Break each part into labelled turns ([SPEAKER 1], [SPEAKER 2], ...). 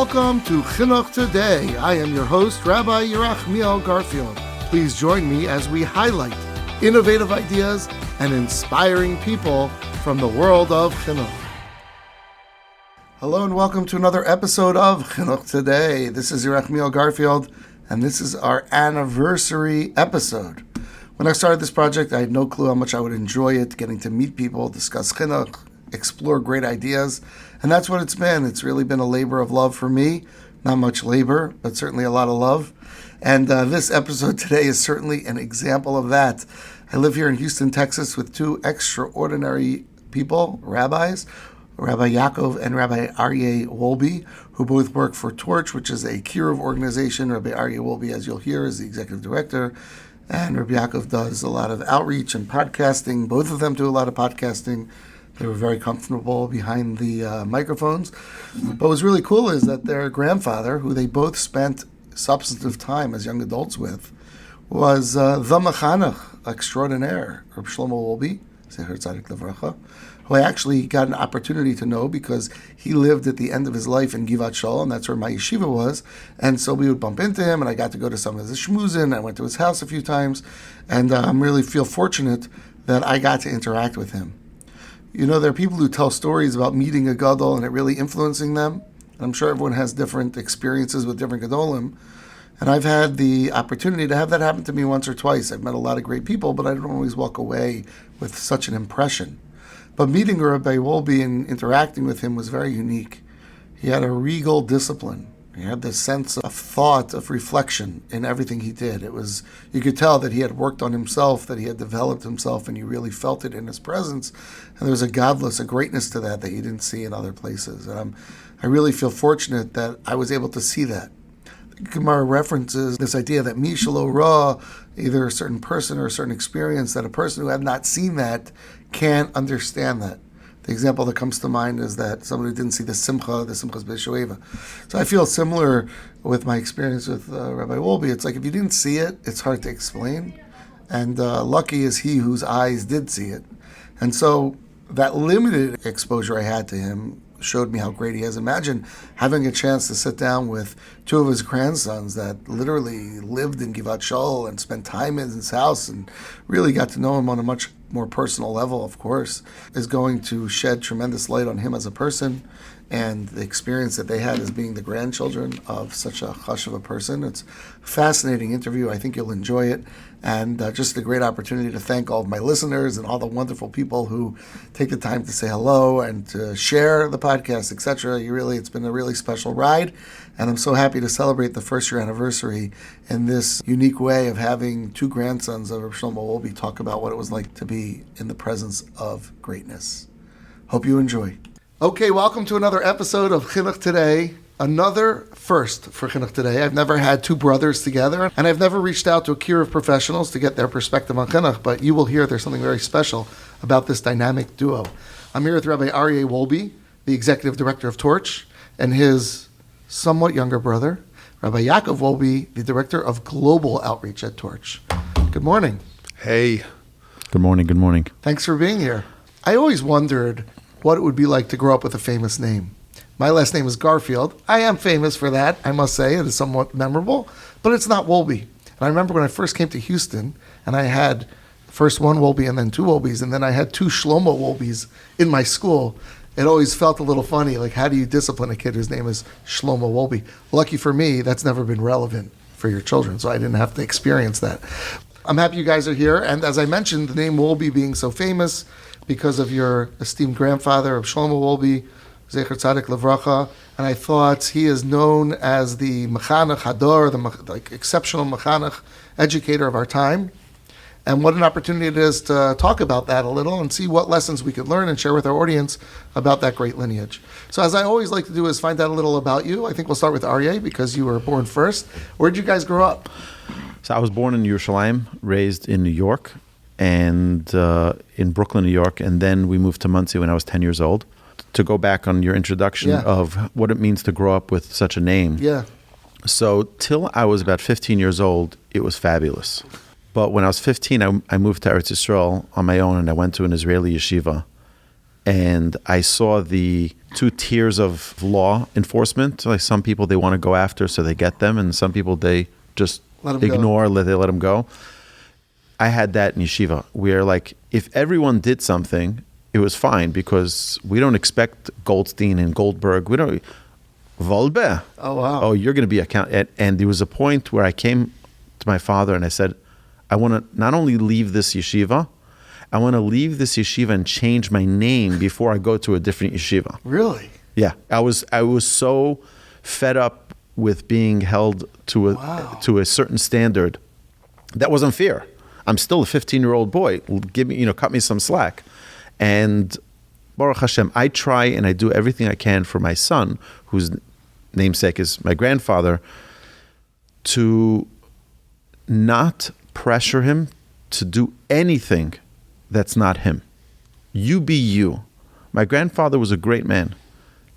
[SPEAKER 1] Welcome to Chinuch Today. I am your host, Rabbi Yerachmiel Garfield. Please join me as we highlight innovative ideas and inspiring people from the world of Chinuch. Hello and welcome to another episode of Chinuch Today. This is Yerachmiel Garfield, and this is our anniversary episode. When I started this project, I had no clue how much I would enjoy it, getting to meet people, discuss Chinuch, explore great ideas, and that's what it's been. It's really been a labor of love for me. Not much labor, but certainly a lot of love. And this episode today is certainly an example of that. I live here in Houston, Texas, with two extraordinary people, rabbis, Rabbi Yaakov and Rabbi Aryeh Wolbe, who both work for Torch, which is a kiruv organization. Rabbi Aryeh Wolbe, as you'll hear, is the executive director, and Rabbi Yaakov does a lot of outreach and podcasting. Both of them do a lot of podcasting. They were very comfortable behind the microphones. But what's really cool is that their grandfather, who they both spent substantive time as young adults with, was the mechanech extraordinaire, Reb Shlomo Wolbe, Zecher Tzadik Livracha, who I actually got an opportunity to know because he lived at the end of his life in Givat Shol, and that's where my yeshiva was. And so we would bump into him, and I got to go to some of his shmuzin. I went to his house a few times, and I really feel fortunate that I got to interact with him. You know, there are people who tell stories about meeting a gadol and it really influencing them. And I'm sure everyone has different experiences with different gadolim. And I've had the opportunity to have that happen to me once or twice. I've met a lot of great people, but I don't always walk away with such an impression. But meeting Rabbi Wolbe and interacting with him was very unique. He had a regal discipline. He had this sense of thought, of reflection in everything he did. It was, you could tell that he had worked on himself, that he had developed himself, and you really felt it in his presence. And there was a godless, a greatness to that you didn't see in other places. And I really feel fortunate that I was able to see that. The Gemara references this idea that mishalo ra, either a certain person or a certain experience, that a person who had not seen that can't understand that. The example that comes to mind is that someone who didn't see the Simchas B'Shoeva. So I feel similar with my experience with Rabbi Wolbe. It's like if you didn't see it, it's hard to explain. And lucky is he whose eyes did see it. And so that limited exposure I had to him showed me how great he is. Imagine having a chance to sit down with two of his grandsons that literally lived in Givat Shol and spent time in his house and really got to know him on a much more personal level, of course, is going to shed tremendous light on him as a person and the experience that they had as being the grandchildren of such a hush of a person. It's a fascinating interview. I think you'll enjoy it. And just a great opportunity to thank all of my listeners and all the wonderful people who take the time to say hello and to share the podcast, etc. It's been a really special ride. And I'm so happy to celebrate the first year anniversary in this unique way of having two grandsons of Reb Shlomo Wolbe talk about what it was like to be in the presence of greatness. Hope you enjoy. Okay, welcome to another episode of Chinuch Today. Another first for Chinuch Today. I've never had two brothers together, and I've never reached out to a kiruv professionals to get their perspective on Chinuch, but you will hear there's something very special about this dynamic duo. I'm here with Rabbi Aryeh Wolbe, the executive director of Torch, and his somewhat younger brother, Rabbi Yaakov Wolbe, the director of global outreach at Torch. Good morning.
[SPEAKER 2] Hey.
[SPEAKER 3] Good morning.
[SPEAKER 1] Thanks for being here. I always wondered what it would be like to grow up with a famous name. My last name is Garfield. I am famous for that, I must say. It is somewhat memorable, but it's not Wolbe. And I remember when I first came to Houston, and I had first one Wolbe and then two Wolbes, and then I had two Shlomo Wolbes in my school. It always felt a little funny, like how do you discipline a kid whose name is Shlomo Wolbe? Lucky for me, that's never been relevant for your children, so I didn't have to experience that. I'm happy you guys are here, and as I mentioned, the name Wolbe being so famous because of your esteemed grandfather of Shlomo Wolbe, Zecher Tzadik Livracha, and I thought he is known as the mechanech hador, the exceptional mechanech educator of our time. And what an opportunity it is to talk about that a little and see what lessons we could learn and share with our audience about that great lineage. So as I always like to do is find out a little about you. I think we'll start with Aryeh because you were born first. Where did you guys grow up?
[SPEAKER 3] So I was born in Yerushalayim, raised in New York, and in Brooklyn, New York, and then we moved to Muncie when I was 10 years old. To go back on your introduction of what it means to grow up with such a name.
[SPEAKER 1] Yeah.
[SPEAKER 3] So till I was about 15 years old, it was fabulous. But when I was 15, I moved to Eretz Yisrael on my own, and I went to an Israeli yeshiva. And I saw the two tiers of law enforcement. Like some people they want to go after, so they get them, and some people they just ignore, they let them go. I had that in yeshiva, where like if everyone did something, it was fine because we don't expect Goldstein and Goldberg. We don't. Wolbe.
[SPEAKER 1] Oh wow.
[SPEAKER 3] Oh, you're going to be account. And there was a point where I came to my father and I said, I want to not only leave this yeshiva, I want to leave this yeshiva and change my name before I go to a different yeshiva.
[SPEAKER 1] Really?
[SPEAKER 3] Yeah. I was so fed up with being held to a certain standard that was unfair. I'm still a 15-year-old boy. Cut me some slack. And Baruch Hashem, I try and I do everything I can for my son, whose namesake is my grandfather, to not pressure him to do anything that's not him. You be you. My grandfather was a great man.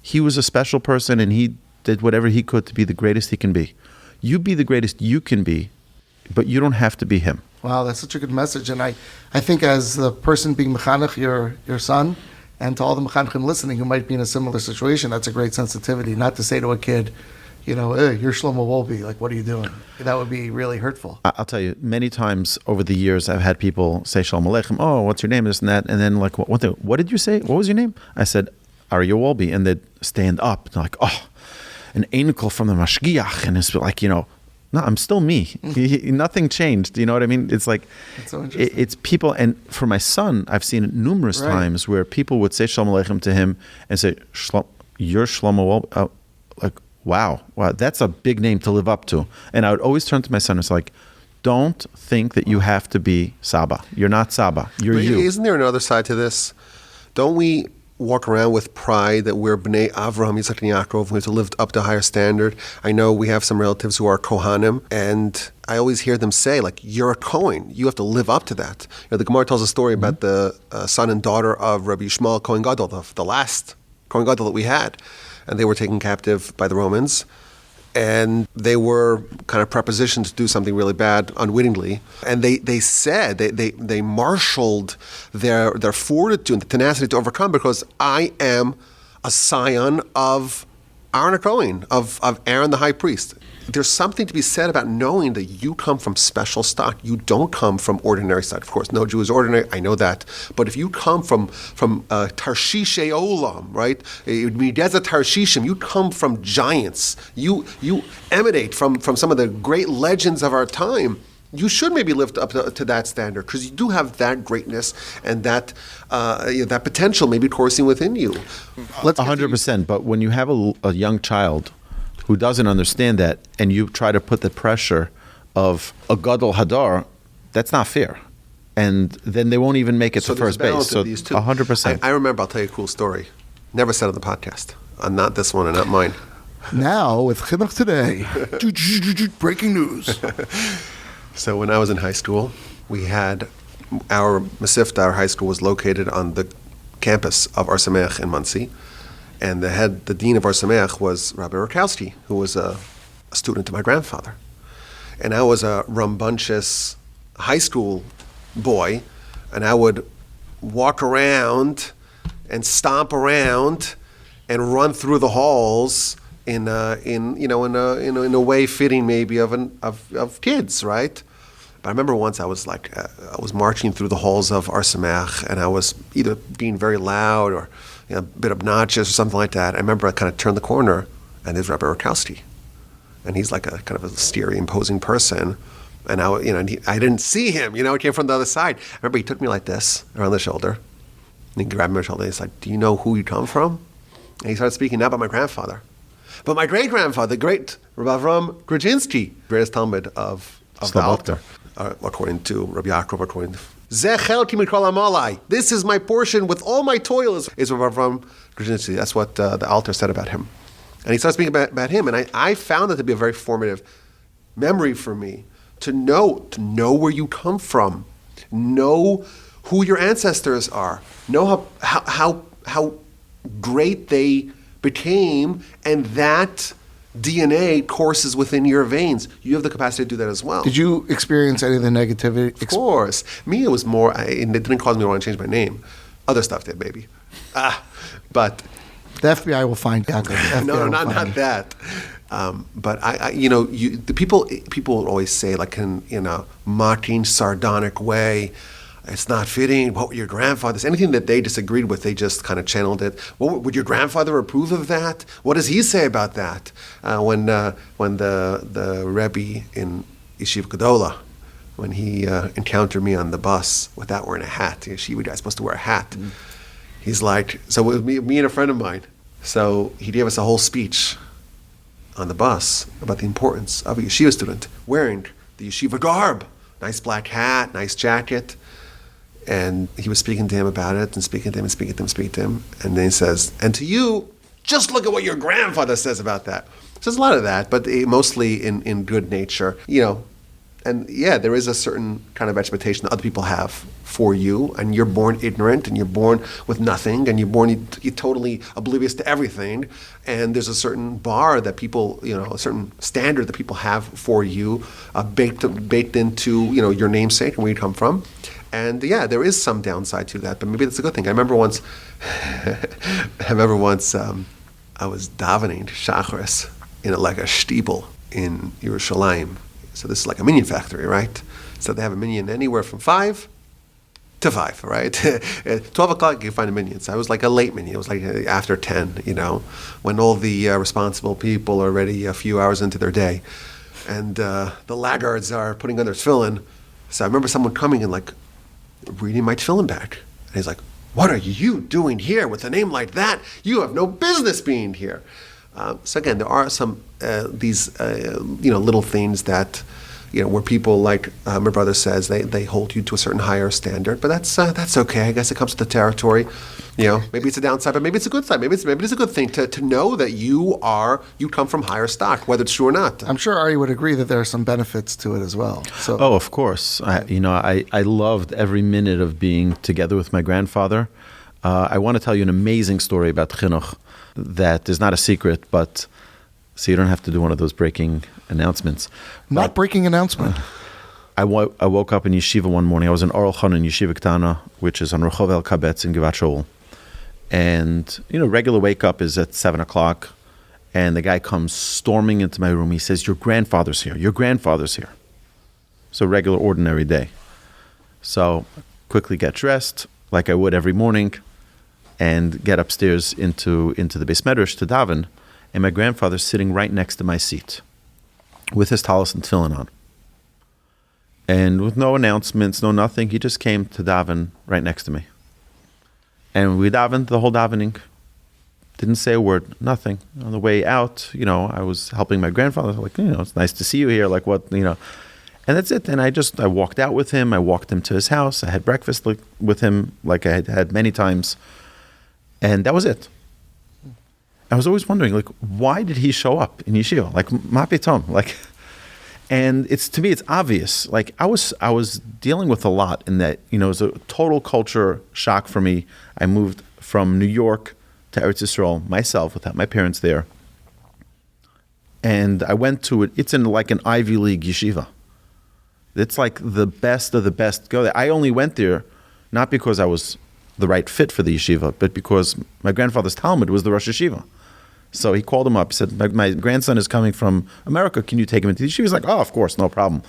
[SPEAKER 3] He was a special person and he did whatever he could to be the greatest he can be. You be the greatest you can be, but you don't have to be him.
[SPEAKER 1] Wow, that's such a good message. And I think as the person being mechanech, your son, and to all the mechanechim listening who might be in a similar situation, that's a great sensitivity. Not to say to a kid, hey, you're Shlomo Wolbe, like, what are you doing? That would be really hurtful.
[SPEAKER 3] I'll tell you, many times over the years, I've had people say Shalom Aleichem, oh, what's your name, this and that, and then like, what did you say? What was your name? I said, Aryeh Wolbe, and they'd stand up, and like, oh, an Einikl from the Mashgiach, and it's like, no, I'm still me. Nothing changed. You know what I mean? It's like,
[SPEAKER 1] so
[SPEAKER 3] it's people. And for my son, I've seen it numerous times where people would say Shalom Aleichem to him and say, you're Shlomo Wolbe. Like, wow, that's a big name to live up to. And I would always turn to my son and say, like, don't think that you have to be Saba. You're not Saba. You're you.
[SPEAKER 2] Isn't there another side to this? Don't we walk around with pride that we're Bnei Avraham, Yitzchak, and Yaakov, we have to live up to a higher standard? I know we have some relatives who are Kohanim, and I always hear them say, like, you're a Kohen. You have to live up to that. The Gemara tells a story about the son and daughter of Rabbi Yishmael Kohen Gadol, the last Kohen Gadol that we had. And they were taken captive by the Romans. And they were kind of prepositioned to do something really bad unwittingly. And they said, they marshaled their fortitude and the tenacity to overcome, because I am a scion of Aaron HaKohen, of Aaron the high priest. There's something to be said about knowing that you come from special stock. You don't come from ordinary stock. Of course, no Jew is ordinary, I know that. But if you come from Tarshish Olam, right? Mideza Tarshishim, you come from giants. You emanate from some of the great legends of our time. You should maybe live up to that standard, because you do have that greatness and that potential maybe coursing within you.
[SPEAKER 3] 100%. But when you have a young child who doesn't understand that, and you try to put the pressure of a Gadol Hadar, that's not fair. And then they won't even make it to first base. So 100%.
[SPEAKER 2] I remember, I'll tell you a cool story. Never said on the podcast. Not this one and not mine.
[SPEAKER 1] Now with Chinuch Today. Breaking news.
[SPEAKER 2] So when I was in high school, we had our Masifta, our high school was located on the campus of Ar Sameach in Monsey. And the dean of Ar Sameach was Rabbi Rakowski, who was a student of my grandfather. And I was a rambunctious high school boy, and I would walk around and stomp around and run through the halls in a way fitting maybe of kids, right? But I remember once I was marching through the halls of Ar Sameach, and I was either being very loud or a bit obnoxious or something like that. I remember I kind of turned the corner, and there's Rabbi Rakowski, and he's like a kind of a scary, imposing person. And I didn't see him. He came from the other side. I remember he took me like this around the shoulder, and he grabbed me on the shoulder. And he's like, "Do you know who you come from?" And he started speaking not about my grandfather, but my great grandfather, the great Rabbi Avram Grudzinski, greatest Talmud of the Alter, according to Rabbi Yaakov, according to this is my portion with all my toil, is Rabbi Avram Grudzinski. That's what the Alter said about him. And he started speaking about him, and I found it to be a very formative memory for me to know where you come from, know who your ancestors are, know how great they became, and that DNA courses within your veins. You have the capacity to do that as well.
[SPEAKER 1] Did you experience any of the negativity?
[SPEAKER 2] Of course. Me, it was more, it didn't cause me to want to change my name. Other stuff did, baby. But
[SPEAKER 1] The FBI will find Yaakov. The FBI
[SPEAKER 2] No,
[SPEAKER 1] will
[SPEAKER 2] not
[SPEAKER 1] find you.
[SPEAKER 2] that. But the people always say, like, in a mocking, sardonic way, it's not fitting. What would your grandfather say? Anything that they disagreed with, they just kind of channeled it. Would your grandfather approve of that? What does he say about that? When the Rabbi in Yeshiva Gedola, when he encountered me on the bus without wearing a hat, Yeshiva guy's supposed to wear a hat. He's like, so it was me and a friend of mine. So he gave us a whole speech on the bus about the importance of a yeshiva student wearing the yeshiva garb, nice black hat, nice jacket. And he was speaking to him about it, and speaking to him, and speaking to him, speaking to him. And then he says, and to you, just look at what your grandfather says about that. So there's a lot of that, but mostly in good nature, And yeah, there is a certain kind of expectation that other people have for you, and you're born ignorant, and you're born with nothing, and you're totally oblivious to everything. And there's a certain bar that people, a certain standard that people have for you, baked into, your namesake and where you come from. And yeah, there is some downside to that, but maybe that's a good thing. I remember once, I was davening Shacharis in a shtiebel in Yerushalayim. So this is like a minion factory, right? So they have a minion anywhere from 5 to 5, right? At 12 o'clock, you find a minion. So I was like a late minion. It was like after 10, when all the responsible people are already a few hours into their day. And the laggards are putting on their tefillin. So I remember someone coming and reading my tefillin back. And he's like, what are you doing here with a name like that? You have no business being here. So again, there are some these little things that where people, like my brother says, they hold you to a certain higher standard. But that's okay. I guess it comes with the territory. Maybe it's a downside, but maybe it's a good side. Maybe it's a good thing to know that you come from higher stock, whether it's true or not.
[SPEAKER 1] I'm sure Aryeh would agree that there are some benefits to it as well. So.
[SPEAKER 3] Oh, of course. I loved every minute of being together with my grandfather. I want to tell you an amazing story about Chinuch that is not a secret, but so you don't have to do one of those breaking announcements.
[SPEAKER 1] Not breaking announcement.
[SPEAKER 3] I woke up in yeshiva one morning. I was in Oral Khan in Yeshiva Ktana, which is on Rehov El Kabetz in Givat Shaul. And, regular wake up is at 7 o'clock, and the guy comes storming into my room. He says, your grandfather's here. Your grandfather's here. So regular, ordinary day. So quickly get dressed, like I would every morning, and get upstairs into the Beis Medrash to daven, and my grandfather's sitting right next to my seat with his talis and tefillin on. And with no announcements, no nothing, he just came to daven right next to me. And we davened the whole davening. Didn't say a word, nothing. On the way out, I was helping my grandfather, it's nice to see you here, and that's it. And I walked out with him. I walked him to his house. I had breakfast with him like I had had many times. And that was it. I was always wondering, why did he show up in yeshiva? Ma pitom? And to me, it's obvious. I was dealing with a lot in that, it was a total culture shock for me. I moved from New York to Eretz Yisrael myself without my parents there. And I went to it. It's in an Ivy League yeshiva. It's the best of the best go there. I only went there not because I was the right fit for the yeshiva, but because my grandfather's Talmud was the Rosh Yeshiva. So he called him up. He said, my grandson is coming from America. Can you take him into the yeshiva? He was like, oh, of course, no problem.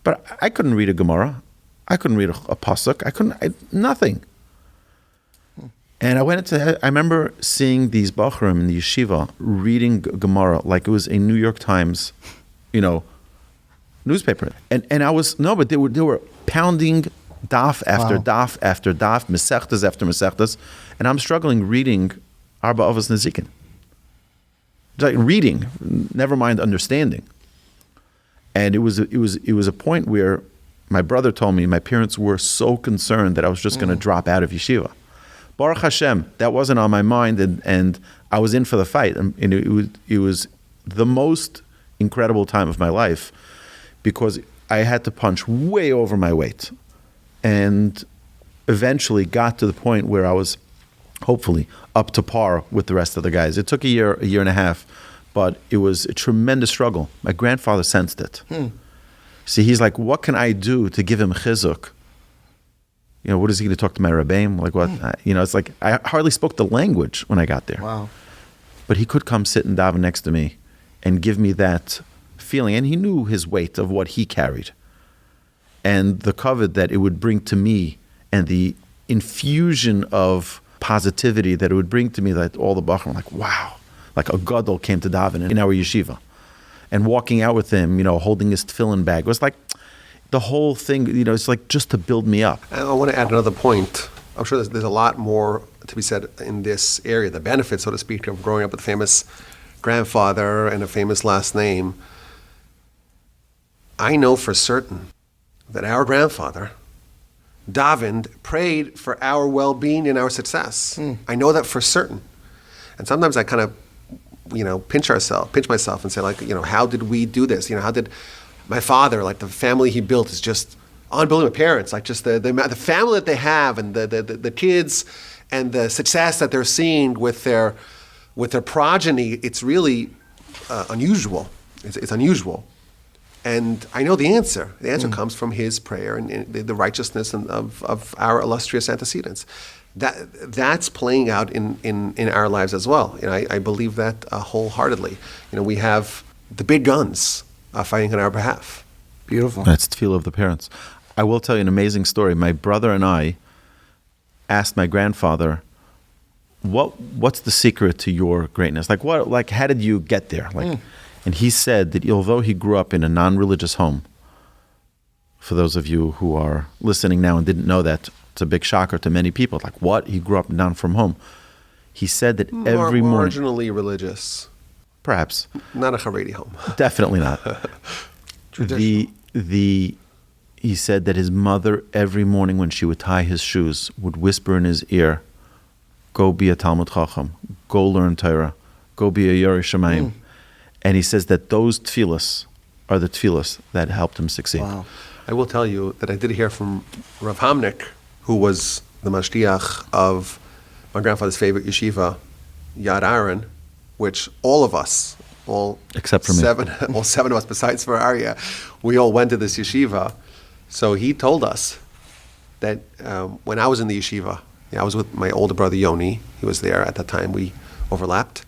[SPEAKER 3] But I couldn't read a Gemara. I couldn't read a pasuk. Nothing. And I remember seeing these Bachurim in the yeshiva reading Gemara like it was a New York Times, newspaper. And but they were pounding daf after daf after daf, mesechtas after mesechtas, and I'm struggling reading Arba Avos Nezikin. Reading, never mind understanding. And it was a point where my brother told me my parents were so concerned that I was just going to drop out of yeshiva. Baruch Hashem, that wasn't on my mind, and I was in for the fight. And it was the most incredible time of my life because I had to punch way over my weight. And eventually got to the point where I was hopefully up to par with the rest of the guys. It took a year and a half, but it was a tremendous struggle. My grandfather sensed it. See, he's like, what can I do to give him chizuk? What is he going to talk to my Rabbi? What? It's like I hardly spoke the language when I got there.
[SPEAKER 1] Wow.
[SPEAKER 3] but he could come sit and daven next to me and give me that feeling. And he knew his weight of what he carried and the covet that it would bring to me and the infusion of positivity that it would bring to me, that all the bachrim were like, wow, like a gadol came to daven in our yeshiva. And walking out with him, holding his tefillin bag, it was like the whole thing, it's like just to build me up.
[SPEAKER 2] I want to add another point. I'm sure there's a lot more to be said in this area, the benefits, so to speak, of growing up with a famous grandfather and a famous last name. I know for certain that our grandfather davened, prayed for our well-being and our success. I know that for certain. And sometimes I kind of, pinch myself and say, how did we do this? How did my father, the family he built is just unbelievable. Parents, just the family that they have and the kids and the success that they're seeing with their progeny, it's really unusual. It's unusual. And I know the answer. The answer comes from his prayer and the righteousness of our illustrious antecedents. That's playing out in our lives as well. I believe that wholeheartedly. We have the big guns fighting on our behalf.
[SPEAKER 1] Beautiful.
[SPEAKER 3] That's tefillah of the parents. I will tell you an amazing story. My brother and I asked my grandfather, what's the secret to your greatness? How did you get there? And he said that although he grew up in a non-religious home, for those of you who are listening now and didn't know that, it's a big shocker to many people. What? He grew up down from home. He said that every morning...
[SPEAKER 2] Marginally religious.
[SPEAKER 3] Perhaps.
[SPEAKER 2] Not a Haredi home.
[SPEAKER 3] Definitely not. He said that his mother, every morning when she would tie his shoes, would whisper in his ear, go be a Talmud Chacham, go learn Torah, go be a Yerei Shamayim. And he says that those tefillas are the tefillas that helped him succeed.
[SPEAKER 1] Wow.
[SPEAKER 2] I will tell you that I did hear from Rav Hamnik, who was the mashgiach of my grandfather's favorite yeshiva, Yad Aaron, which all of us,
[SPEAKER 3] except for
[SPEAKER 2] all seven of us besides for Aryeh, we all went to this yeshiva. So he told us that when I was in the yeshiva, I was with my older brother Yoni. He was there at that time. We overlapped.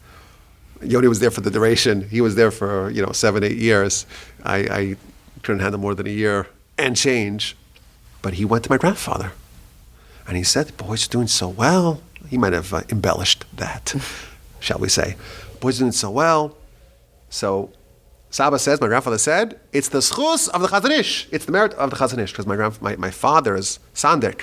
[SPEAKER 2] Yoni was there for the duration. He was there for 7-8 years. I couldn't handle more than a year and change. But he went to my grandfather, and he said, "The boys are doing so well." He might have embellished that, shall we say? "Boys are doing so well." So Saba says, my grandfather said, it's the schus of the Chazon Ish. It's the merit of the Chazon Ish, because my father's sandik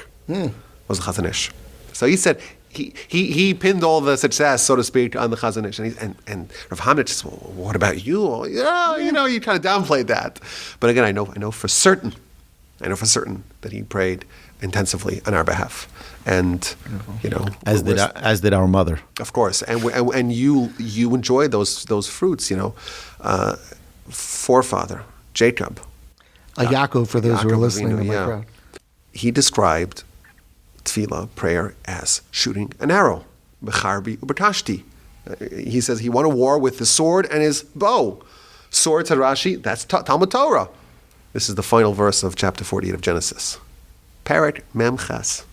[SPEAKER 2] was the Chazon Ish. So he said, he pinned all the success, so to speak, on the Chazon Ish. And Rav Hamnet says, well, what about you? You kind of downplayed that. But again, I know for certain that he prayed intensively on our behalf. And,
[SPEAKER 3] as did our mother.
[SPEAKER 2] Of course. And you enjoy those fruits, forefather, Jacob.
[SPEAKER 1] Yaakov, for those who are listening
[SPEAKER 2] Avinu,
[SPEAKER 1] in my crowd.
[SPEAKER 2] He described tefillah, prayer, as shooting an arrow. Becharbi ubekashti. He says he won a war with the sword and his bow. Sword, to Rashi, that's Talmud Torah. This is the final verse of chapter 48 of Genesis. Perek Mem Ches,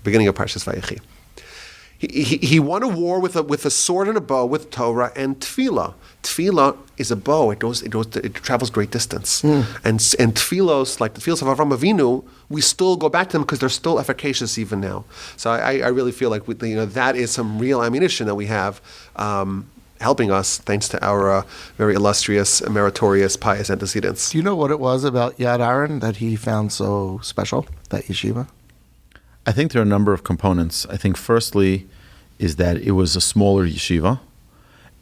[SPEAKER 2] beginning of Parshas Vayechi. He won a war with a sword and a bow, with Torah and tefillah. Tefillah is a bow; it travels great distance. And tefillos, like the tefillos of Avraham Avinu, we still go back to them because they're still efficacious even now. So I really feel like that is some real ammunition that we have, helping us thanks to our very illustrious, meritorious, pious antecedents.
[SPEAKER 1] Do you know what it was about Yad Aaron that he found so special, that yeshiva?
[SPEAKER 3] I think there are a number of components. I think firstly is that it was a smaller yeshiva,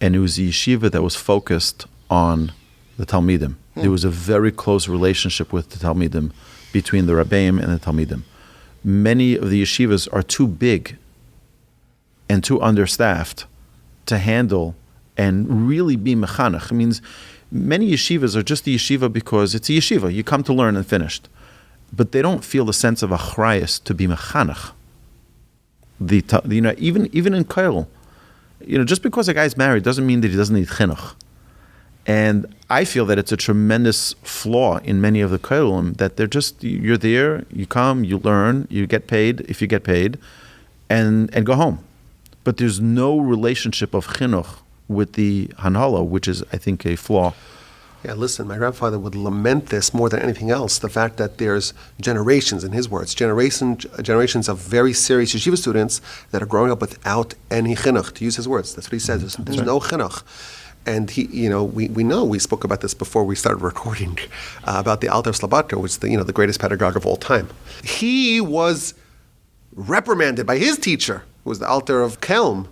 [SPEAKER 3] and it was a yeshiva that was focused on the Talmidim. There was a very close relationship with the Talmidim, between the Rabbeim and the Talmidim. Many of the yeshivas are too big and too understaffed to handle and really be mechanech. It means many yeshivas are just a yeshiva because it's a yeshiva. You come to learn and finished. But they don't feel the sense of achrayus to be mechanech. Even in Koil, just because a guy's married doesn't mean that he doesn't need chinuch. And I feel that it's a tremendous flaw in many of the Koilim, that they're just, you're there, you come, you learn, you get paid, if you get paid, and go home. But there's no relationship of chinuch with the Hanhala, which is, I think, a flaw.
[SPEAKER 2] Yeah, listen, my grandfather would lament this more than anything else, the fact that there's generations, in his words, generations of very serious yeshiva students that are growing up without any chinuch, to use his words. That's what he says. There's no chinuch. And we spoke about this before we started recording, about the Alter Slabato, which is the greatest pedagogue of all time. He was reprimanded by his teacher, who was the Alter of Kelm,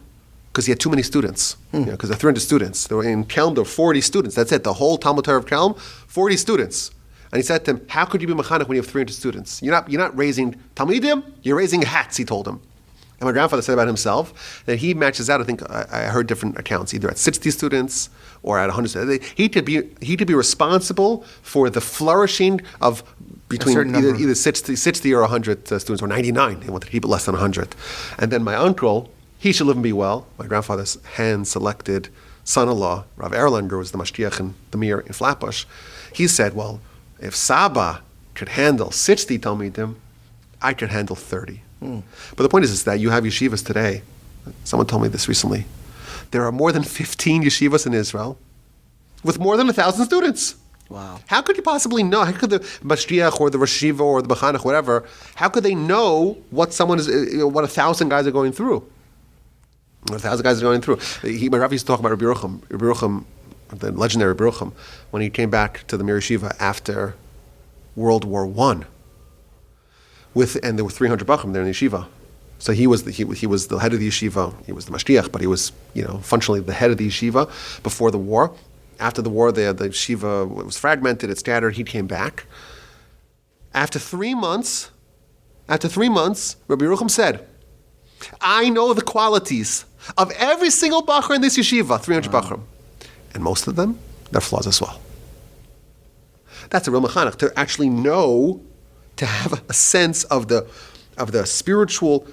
[SPEAKER 2] because he had too many students, because there are 300 students. There were in Kelm, there were 40 students. That's it, the whole Talmud Torah of Kelm, 40 students. And he said to him, how could you be mechanech when you have 300 students? You're not raising talmidim, you're raising hats, he told him. And my grandfather said about himself that he matches out, I think I heard different accounts, either at 60 students or at 100 students. He could be responsible for the flourishing of between either 60 or 100 students, or 99. He wanted to keep it less than 100. And then my uncle, he should live and be well. My grandfather's hand-selected son-in-law, Rav Erlanger, was the Mashgiach in the Mir in Flatbush. He said, well, if Saba could handle 60 Talmidim, I could handle 30. But the point is that you have yeshivas today. Someone told me this recently. There are more than 15 yeshivas in Israel with more than 1,000 students.
[SPEAKER 1] Wow. How
[SPEAKER 2] could you possibly know? How could the Mashgiach or the Rosh Yeshiva or the B'chanach, whatever, how could they know what someone is, what 1,000 guys are going through? 1,000 guys are going through. My Rabbi used to talk about Rabbi Yerucham, the legendary Rabbi Yerucham, when he came back to the Mir Yeshiva after World War I. And there were 300 Bachrim there in the yeshiva. So he was the head of the yeshiva. He was the mashgiach, but he was functionally the head of the yeshiva before the war. After the war, the yeshiva was fragmented, it scattered. He came back. After 3 months, Rabbi Yerucham said, I know the qualities of every single Bachar in this yeshiva, 300 Bachrim. And most of them, they're flaws as well. That's a real mechanech, to actually know, to have a sense of the spiritual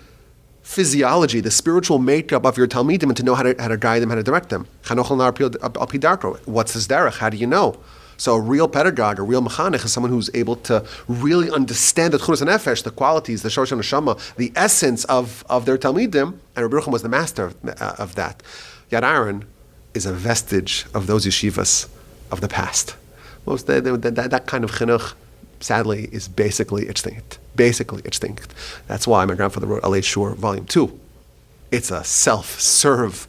[SPEAKER 2] physiology, the spiritual makeup of your talmidim, and to know how to guide them, how to direct them. What's his derech? How do you know? So a real pedagogue, a real mechanech, is someone who's able to really understand the tchunas nefesh, the qualities, the shorosh neshama, the essence of their talmidim. And Rabbi Yerucham was the master of that. Yad Aaron is a vestige of those yeshivas of the past. That kind of chinuch, sadly, is basically extinct. That's why my grandfather wrote Alei Shur, Volume 2. It's a self-serve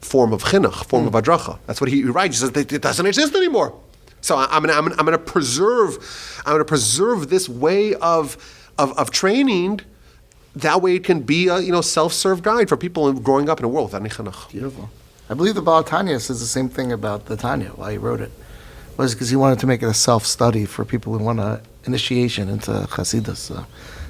[SPEAKER 2] form of chinuch, form of adracha. That's what he writes. He says it doesn't exist anymore. So I'm going to preserve this way of training. That way it can be a self-serve guide for people growing up in a world without any chinuch.
[SPEAKER 1] Beautiful. I believe the Baal Tanya says the same thing about the Tanya, why he wrote it. Was because he wanted to make it a self-study for people who want an initiation into Chassidus.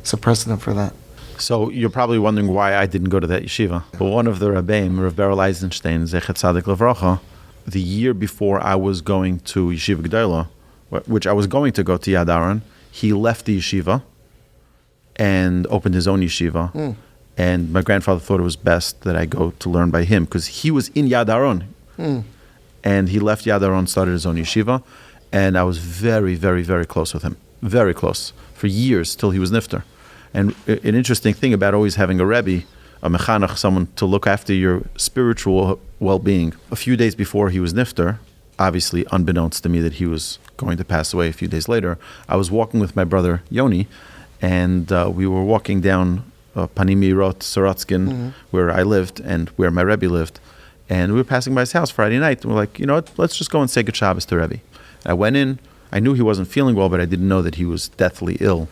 [SPEAKER 1] It's a precedent for that.
[SPEAKER 3] So you're probably wondering why I didn't go to that yeshiva. But one of the Rabbeim, Rav Beryl Eisenstein, Zechet Tzadik Levracha, the year before I was going to Yeshiva G'dayla, which I was going to go to Yad Aaron, he left the yeshiva and opened his own yeshiva. And my grandfather thought it was best that I go to learn by him, because he was in Yad Aaron. And he left Yad Aaron, started his own yeshiva, and I was very, very, very close with him. Very close. For years, till he was nifter. And an interesting thing about always having a Rebbe, a mechanach, someone to look after your spiritual well-being. A few days before he was nifter, obviously unbeknownst to me that he was going to pass away a few days later, I was walking with my brother Yoni, and we were walking down Panimi Rot, Sorotskin, where I lived and where my Rebbe lived. And we were passing by his house Friday night, and we're like, let's just go and say good Shabbos to Rebbe. I went in. I knew he wasn't feeling well, but I didn't know that he was deathly ill.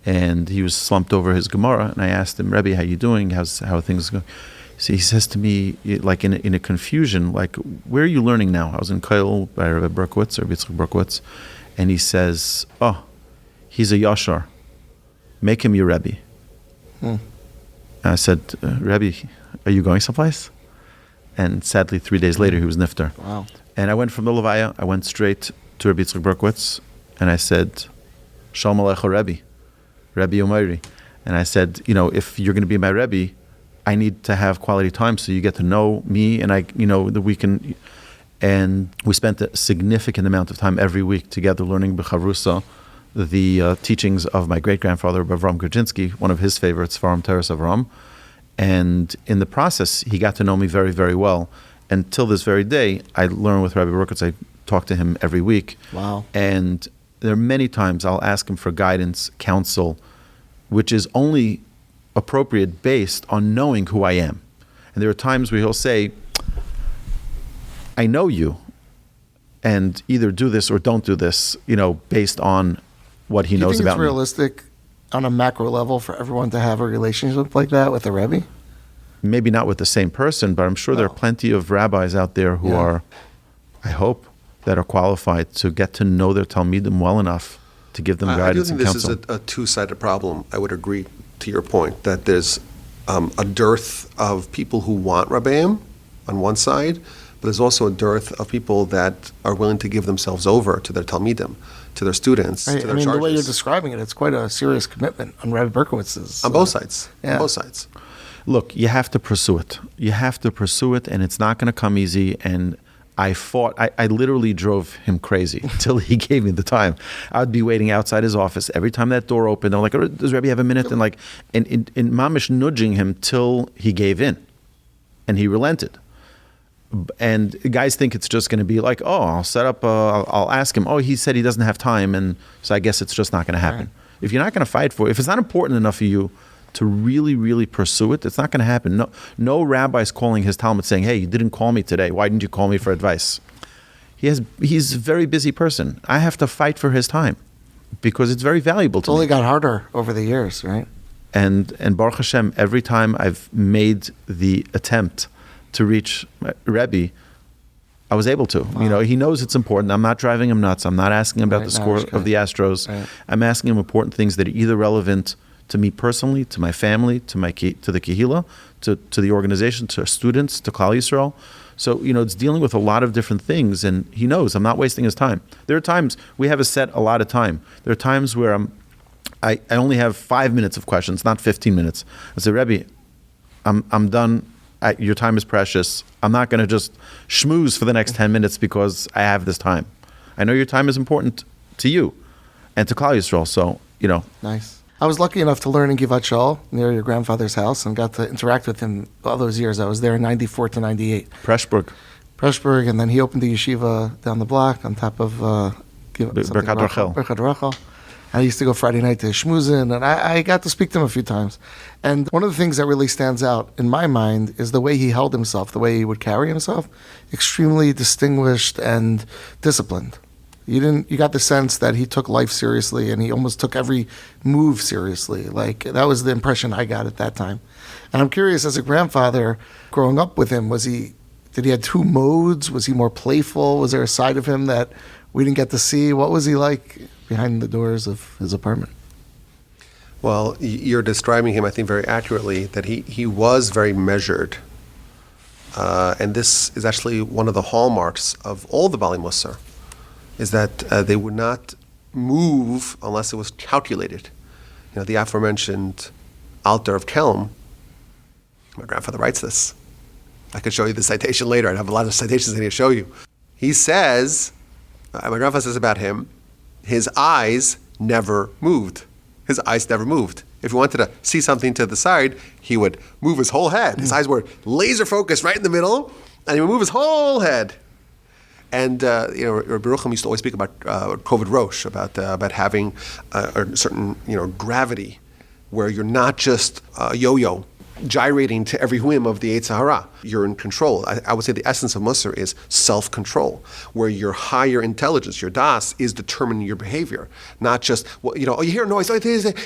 [SPEAKER 3] And he was slumped over his Gemara, and I asked him, Rebbe, how you doing? How are things going? So he says to me, like in a confusion, like, where are you learning now? I was in Koil by Rabbi Berkowitz, or Yitzchak Berkowitz, and he says, he's a Yashar. Make him your Rebbe. And I said, Rebbe, are you going someplace? And sadly, 3 days later, he was nifter.
[SPEAKER 1] Wow.
[SPEAKER 3] And I went from the Levaya, I went straight to Rabbi Yitzchak Berkowitz, and I said, Shalom Aleichem Rebbe, Rebbe Omeiri. And I said, if you're going to be my Rebbe, I need to have quality time so you get to know me, and that we can. And we spent a significant amount of time every week together learning B'chavrusa, the teachings of my great-grandfather, Avram Grodzinski, one of his favorites, Faram Teres Avram. And in the process, he got to know me very, very well. And till this very day, I learn with Rabbi Berkowitz. I talk to him every week.
[SPEAKER 1] Wow.
[SPEAKER 3] And there are many times I'll ask him for guidance, counsel, which is only appropriate based on knowing who I am. And there are times where he'll say, I know you, and either do this or don't do this, based on what he knows about me.
[SPEAKER 1] Do you think it's realistic on a macro level for everyone to have a relationship like that with a Rebbe?
[SPEAKER 3] Maybe not with the same person, but I'm sure there are plenty of rabbis out there who are, I hope, that are qualified to get to know their Talmidim well enough to give them guidance and counsel.
[SPEAKER 2] I do think this is a two-sided problem. I would agree to your point that there's a dearth of people who want Rabbeim on one side, but there's also a dearth of people that are willing to give themselves over to their Talmidim, to their students,
[SPEAKER 1] Right.
[SPEAKER 2] to their charges.
[SPEAKER 1] The way you're describing it, it's quite a serious commitment on Rabbi Berkowitz's.
[SPEAKER 2] On both sides.
[SPEAKER 1] Yeah.
[SPEAKER 2] On both sides.
[SPEAKER 3] Look, you have to pursue it. You have to pursue it, and it's not going to come easy. And I fought. I literally drove him crazy until he gave me the time. I'd be waiting outside his office every time that door opened. I'm like, oh, does Rabbi have a minute? And in mamish nudging him till he gave in, and he relented. And guys think it's just going to be like, oh, I'll set up. I'll ask him. Oh, he said he doesn't have time, and so I guess it's just not going to happen.
[SPEAKER 1] Right.
[SPEAKER 3] If you're not going to fight for it, if it's not important enough for you to really, really pursue it, it's not going to happen. No rabbi's calling his Talmud saying, hey, you didn't call me today. Why didn't you call me for advice? He's a very busy person. I have to fight for his time because it's very valuable to me.
[SPEAKER 1] It's only got harder over the years, right?
[SPEAKER 3] And Baruch Hashem, every time I've made the attempt to reach Rebbe, I was able to.
[SPEAKER 1] Wow.
[SPEAKER 3] He knows it's important. I'm not driving him nuts. I'm not asking him about
[SPEAKER 1] Right,
[SPEAKER 3] the score
[SPEAKER 1] no,
[SPEAKER 3] of the Astros.
[SPEAKER 1] Right.
[SPEAKER 3] I'm asking him important things that are either relevant to me personally, to my family, to the Kehillah, to the organization, to students, to Klal Yisrael. So, it's dealing with a lot of different things, and he knows I'm not wasting his time. There are times we have a set a lot of time. There are times where I only have 5 minutes of questions, not 15 minutes. I say, Rebbe, I'm done. Your time is precious. I'm not going to just schmooze for the next 10 minutes because I have this time. I know your time is important to you and to Klal Yisrael, so,
[SPEAKER 1] Nice. I was lucky enough to learn in Givat Shaul, near your grandfather's house, and got to interact with him all those years. I was there in 94 to 98. Preshburg, and then he opened the yeshiva down the block on top of
[SPEAKER 3] Birkat
[SPEAKER 1] Rachel. I used to go Friday night to Shmuzin, and I got to speak to him a few times. And one of the things that really stands out in my mind is the way he held himself, the way he would carry himself, extremely distinguished and disciplined. You got the sense that he took life seriously, and he almost took every move seriously. Like, that was the impression I got at that time. And I'm curious, as a grandfather, growing up with him, did he have two modes? Was he more playful? Was there a side of him that we didn't get to see? What was he like behind the doors of his apartment?
[SPEAKER 2] Well, you're describing him, I think, very accurately, that he was very measured. And this is actually one of the hallmarks of all the Bali Musar, is that they would not move unless it was calculated. The aforementioned Altar of Kelm, my grandfather writes this. I could show you the citation later. I have a lot of citations I need to show you. He says, my grandfather says about him, his eyes never moved. His eyes never moved. If he wanted to see something to the side, he would move his whole head. His eyes were laser focused right in the middle, and he would move his whole head. And Rabbi Yerucham used to always speak about Koved Rosh, about having a certain gravity, where you're not just a yo-yo gyrating to every whim of the Yetzer Hara. You're in control. I would say the essence of Musar is self-control, where your higher intelligence, your das, is determining your behavior. Not just, you hear a noise,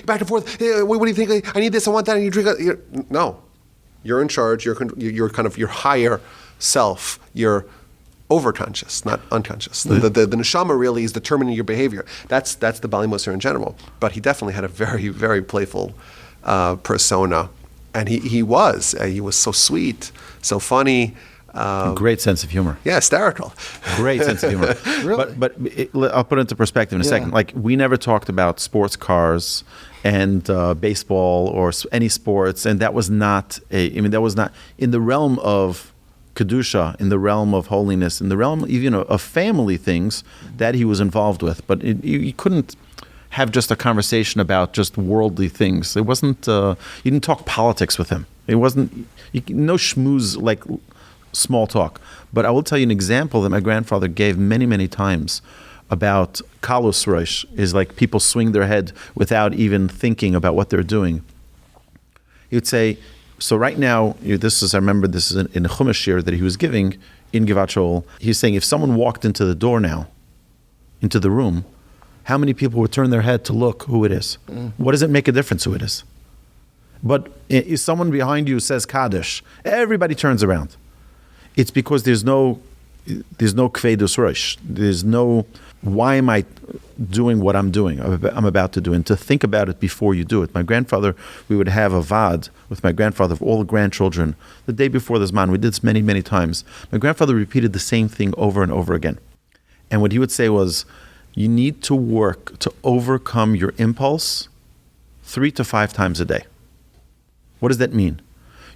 [SPEAKER 2] back and forth, what do you think? I need this, I want that, and you drink. No. You're in charge, you're kind of your higher self, you're overconscious, not unconscious. The neshama really is determining your behavior. That's the Bali Musar in general. But he definitely had a very, very playful persona. And he was so sweet, so funny.
[SPEAKER 3] Great sense of humor.
[SPEAKER 2] Yeah, hysterical.
[SPEAKER 3] Great sense of humor.
[SPEAKER 1] Really?
[SPEAKER 3] But I'll put it into perspective in a second. Like, we never talked about sports cars and baseball or any sports, and that was not in the realm of Kedusha, in the realm of holiness, in the realm even of family things that he was involved with. But you couldn't have just a conversation about just worldly things. It wasn't, you didn't talk politics with him. It wasn't, no schmooze like small talk. But I will tell you an example that my grandfather gave many, many times about kalus rosh, is like people swing their head without even thinking about what they're doing. He would say, so right now, I remember this is in a Chumash shir that he was giving in Givat Shaul. He's saying if someone walked into the door now, into the room, how many people would turn their head to look who it is? What does it make a difference who it is? But if someone behind you says Kaddish, everybody turns around. It's because there's no kvedus rosh. There's no, why am I doing what I'm doing, I'm about to do, and to think about it before you do it. My grandfather, we would have a vad with my grandfather of all the grandchildren the day before the Zman. We did this many, many times. My grandfather repeated the same thing over and over again. And what he would say was, you need to work to overcome your impulse 3 to 5 times a day. What does that mean?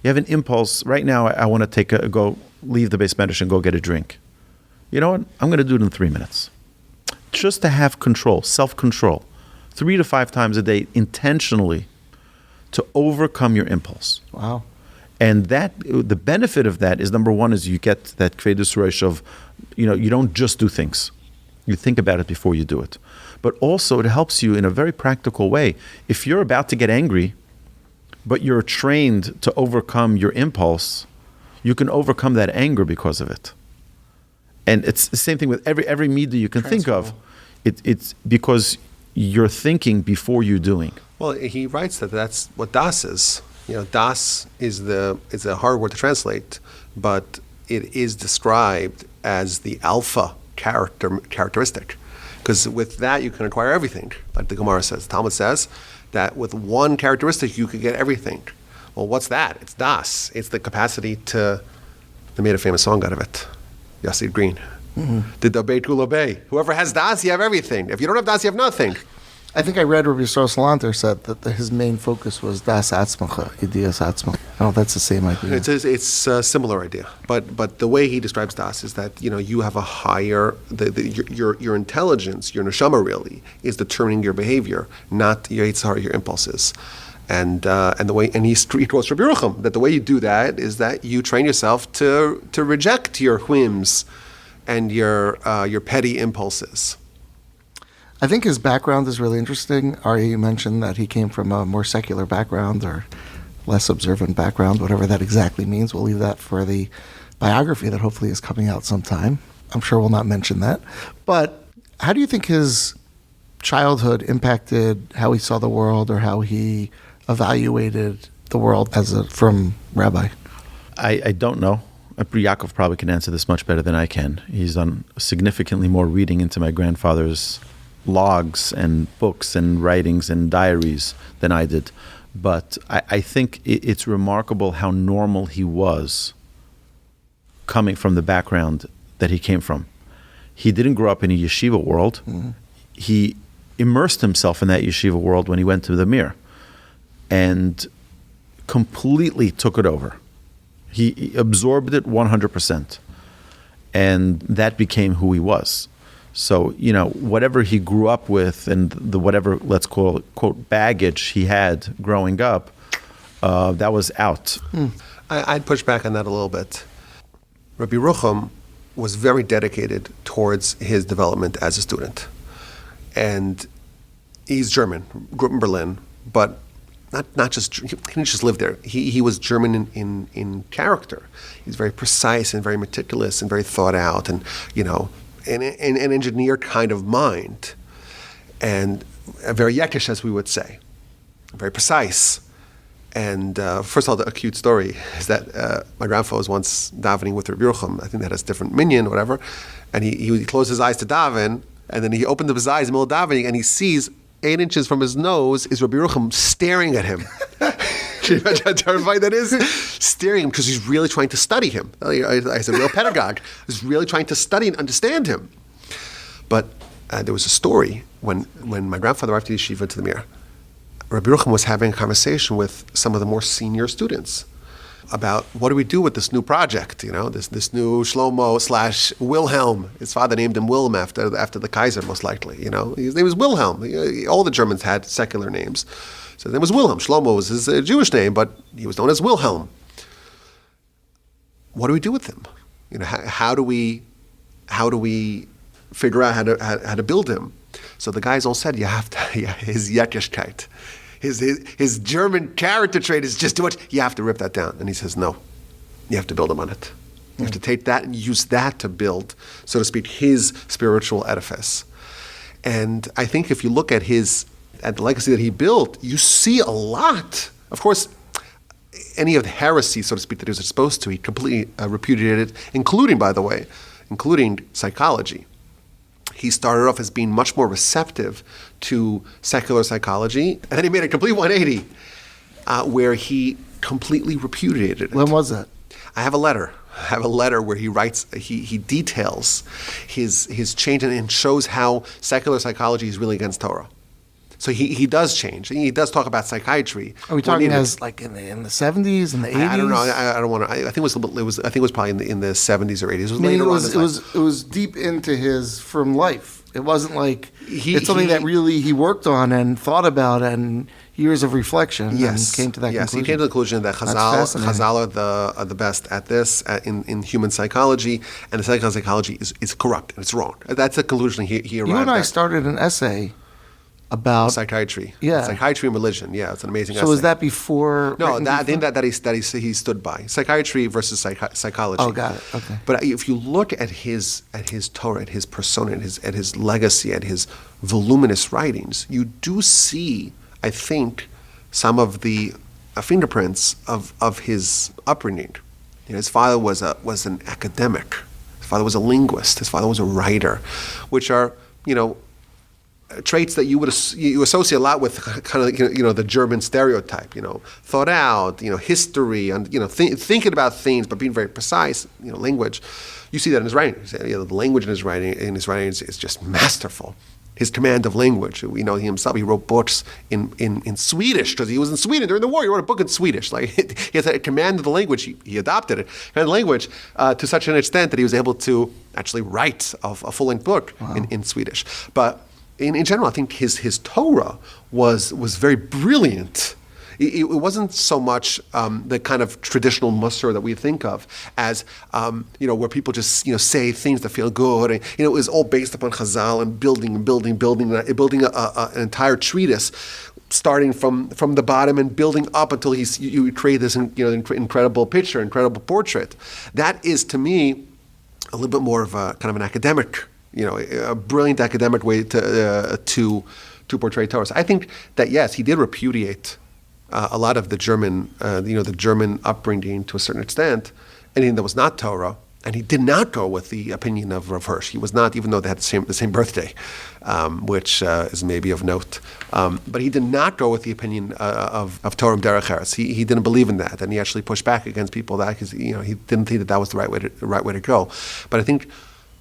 [SPEAKER 3] You have an impulse, right now I want to leave the base medrash and go get a drink. You know what? I'm going to do it in 3 minutes. Just to have control, self-control, 3 to 5 times a day intentionally to overcome your impulse.
[SPEAKER 1] Wow.
[SPEAKER 3] And the benefit of that is, number one, is you get that kvedus rosh of, you don't just do things. You think about it before you do it. But also it helps you in a very practical way. If you're about to get angry, but you're trained to overcome your impulse, you can overcome that anger because of it. And it's the same thing with every midah you can think of. It's because you're thinking before you're doing.
[SPEAKER 2] Well, he writes that that's what das is. Das is a hard word to translate, but it is described as the alpha characteristic. Because with that you can acquire everything. Like the Gemara says, the Talmud says that with one characteristic you could get everything. Well, what's that? It's das. It's the capacity to. They made a famous song out of it. Yassid Green. Did the Beit Kul obey? Whoever has das, you have everything. If you don't have das, you have nothing.
[SPEAKER 1] I think I read Rabbi Yisrael Salanter said that his main focus was das atzmacha, idiyas atzmacha. I don't know if that's the same idea.
[SPEAKER 2] It's a similar idea, but the way he describes das is that you have a higher your intelligence, your neshama really is determining your behavior, not your yitzhar, your impulses. And the way he quotes Rabbi Yerucham that the way you do that is that you train yourself to reject your whims and your petty impulses.
[SPEAKER 1] I think his background is really interesting. Aryeh, you mentioned that he came from a more secular background or less observant background, whatever that exactly means. We'll leave that for the biography that hopefully is coming out sometime. I'm sure we'll not mention that. But how do you think his childhood impacted how he saw the world or how he evaluated the world from Rabbi?
[SPEAKER 3] I don't know. Yaakov probably can answer this much better than I can. He's done significantly more reading into my grandfather's logs and books and writings and diaries than I did. But I think it's remarkable how normal he was coming from the background that he came from. He didn't grow up in a yeshiva world. Mm-hmm. He immersed himself in that yeshiva world when he went to the Mir and completely took it over. He absorbed it 100%. And that became who he was. So, whatever he grew up with and the whatever, let's call it, quote, baggage he had growing up, that was out.
[SPEAKER 2] I'd push back on that a little bit. Rabbi Yerucham was very dedicated towards his development as a student. And he's German, grew up in Berlin, but not just, he didn't just live there. He was German in character. He's very precise and very meticulous and very thought out and, an engineer kind of mind, and very yekish, as we would say, very precise. And first of all, a cute story is that my grandfather was once davening with Rabbi Yerucham. I think that has different minyan or whatever, and he closed his eyes to daven, and then he opened up his eyes in the middle of davening, and he sees 8 inches from his nose is Rabbi Yerucham staring at him. Can you imagine how terrifying that is? Staring him because he's really trying to study him. He's a real pedagogue. He's really trying to study and understand him. But there was a story when my grandfather arrived to yeshiva to the Mir. Rabbi Yerucham was having a conversation with some of the more senior students about what do we do with this new project, this new Shlomo / Wilhelm. His father named him Wilhelm after the Kaiser, most likely. His name was Wilhelm. All the Germans had secular names. So his name was Wilhelm. Shlomo was his Jewish name, but he was known as Wilhelm. what do we do with him? How do we figure out how to build him? So the guys all said, you have to, his Yakkishkeit, his German character trait is just too much. You have to rip that down. And he says, no, you have to build him on it. You have to take that and use that to build, so to speak, his spiritual edifice. And I think if you look at the legacy that he built, you see a lot. Of course, any of the heresy, so to speak, that he was exposed to, he completely repudiated, including psychology. He started off as being much more receptive to secular psychology, and then he made a complete 180, where he completely repudiated it.
[SPEAKER 1] When was that?
[SPEAKER 2] I have a letter where he writes, he details his change and shows how secular psychology is really against Torah. So he does change. He does talk about psychiatry.
[SPEAKER 1] Are we talking as like in the 70s, in the 80s?
[SPEAKER 2] I don't know. I don't want to. I think it was probably in the 70s or 80s. It was later on.
[SPEAKER 1] It was deep into his from life. It wasn't like it's something that really he worked on and thought about and years of reflection and came to that conclusion.
[SPEAKER 2] Yes, he came to the conclusion that Chazal are the best at this in human psychology, and the secular psychology is corrupt and it's wrong. That's the conclusion he arrived at.
[SPEAKER 1] You and I started an essay about
[SPEAKER 2] psychiatry.
[SPEAKER 1] Yeah.
[SPEAKER 2] Psychiatry and religion. Yeah, it's an amazing essay.
[SPEAKER 1] So was that before?
[SPEAKER 2] No, I think that he stood by. Psychiatry versus psychology.
[SPEAKER 1] Oh, got it. Okay.
[SPEAKER 2] But if you look at his Torah, at his persona, at his legacy, at his voluminous writings, you do see, I think, some of the fingerprints of his upbringing. His father was an academic. His father was a linguist. His father was a writer, which are, traits that you associate a lot with kind of the German stereotype, thought out, history, and thinking about things but being very precise, language. You see that in his writing. The language in his writing is just masterful. His command of language. He himself, he wrote books in Swedish because he was in Sweden during the war. He wrote a book in Swedish. Like he has a command of the language. He adopted it, command of language to such an extent that he was able to actually write a full-length book in Swedish. But in general, I think his Torah was very brilliant. It wasn't so much the kind of traditional mussar that we think of as where people just say things that feel good. And, it was all based upon Chazal and building an entire treatise, starting from the bottom and building up until you create this incredible picture, incredible portrait. That is, to me, a little bit more of a kind of an academic. A brilliant academic way to portray Torah. So I think that yes, he did repudiate a lot of the German, the German upbringing to a certain extent, anything that was not Torah, and he did not go with the opinion of Rav Hirsch. He was not, even though they had the same birthday, which is maybe of note. But he did not go with the opinion of Torah Derech Eretz. He didn't believe in that, and he actually pushed back against people that because he didn't think that was the right way to go. But I think.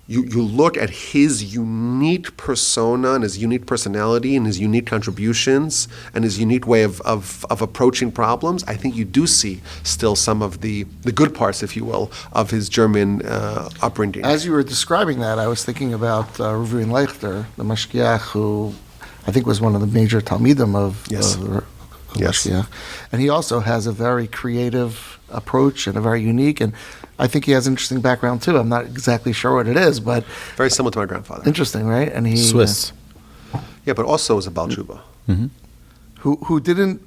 [SPEAKER 2] You look at his unique persona and his unique personality and his unique contributions and his unique way of approaching problems, I think you do see still some of the good parts, if you will, of his German upbringing. As
[SPEAKER 1] you were describing that, I was thinking about Reuven Leichter, the Mashgiach, who I think was one of the major Talmidim of Mashgiach. And he also has a very creative approach and a very unique, and I think he has an interesting background too. I'm not exactly sure what it is, but
[SPEAKER 2] very similar to my grandfather.
[SPEAKER 1] Interesting, right? And he
[SPEAKER 3] Swiss.
[SPEAKER 2] Yeah, but also was a Baal Tshuva.
[SPEAKER 3] Mm-hmm.
[SPEAKER 1] Who didn't,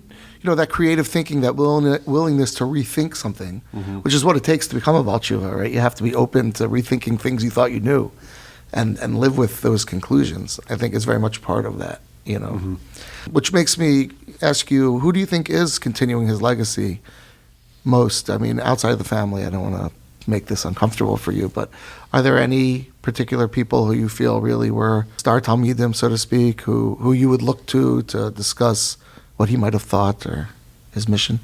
[SPEAKER 1] that creative thinking, that willingness to rethink something, which is what it takes to become a Baal Tshuva, right? You have to be open to rethinking things you thought you knew, and live with those conclusions. I think is very much part of that, Which makes me ask you, who do you think is continuing his legacy most? I mean, outside of the family, I don't want to make this uncomfortable for you, but are there any particular people who you feel really were star Talmidim, so to speak, who you would look to discuss what he might have thought or his mission?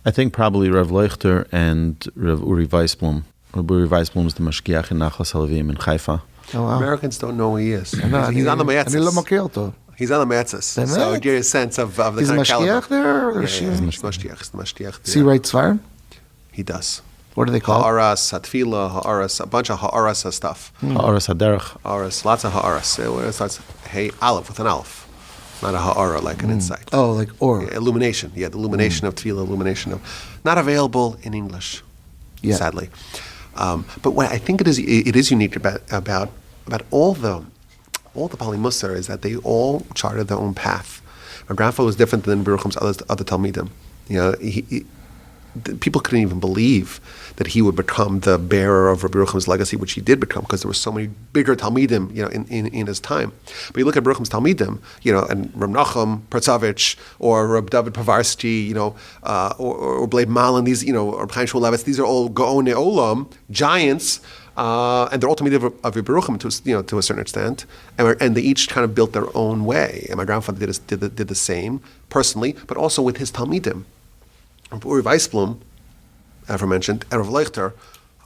[SPEAKER 3] I think probably Rav Leichter and Rav Uri Weisblum. Rav Uri Weisblum is the Mashgiach in Nachlas Halavim in Haifa.
[SPEAKER 1] Oh, wow.
[SPEAKER 2] Americans don't know who he is. He's on the Mayatzis. He's on the Mayatzis. So give you a sense of the
[SPEAKER 1] kind of caliber. Is there? Or
[SPEAKER 2] he's Mashgiach.
[SPEAKER 1] Does he write Svarim?
[SPEAKER 2] He does.
[SPEAKER 1] What do they call
[SPEAKER 2] Ha'aras, Hatfila, Ha'aras, a bunch of Ha'aras stuff.
[SPEAKER 3] Ha'aras Haderech.
[SPEAKER 2] Ha'aras, lots of Ha'aras. It starts Hey Aleph with an Aleph, not a Ha'ara like an insight.
[SPEAKER 1] Oh, like or.
[SPEAKER 2] Yeah, illumination. Yeah, the illumination of Tefillah, illumination of. Not available in English. sadly. But what I think it is unique about all the Pali Musar is that they all charted their own path. My grandfather was different than Baruchim's other Talmidim. People couldn't even believe that he would become the bearer of Rabbi Yerucham's legacy, which he did become, because there were so many bigger Talmidim, in his time. But you look at Yerucham's Talmidim, and Reb Nachum Pertzavich or Reb David Pavarsky, or Blade Malin, these, or Chaim Shmulevitz, these are all Gaonei Olam, giants, and they're all Talmidim of Rabbi Yerucham to a certain extent, and they each kind of built their own way. And my grandfather did the same personally, but also with his Talmidim. Uri Weisblum, aforementioned, and Rav Leichter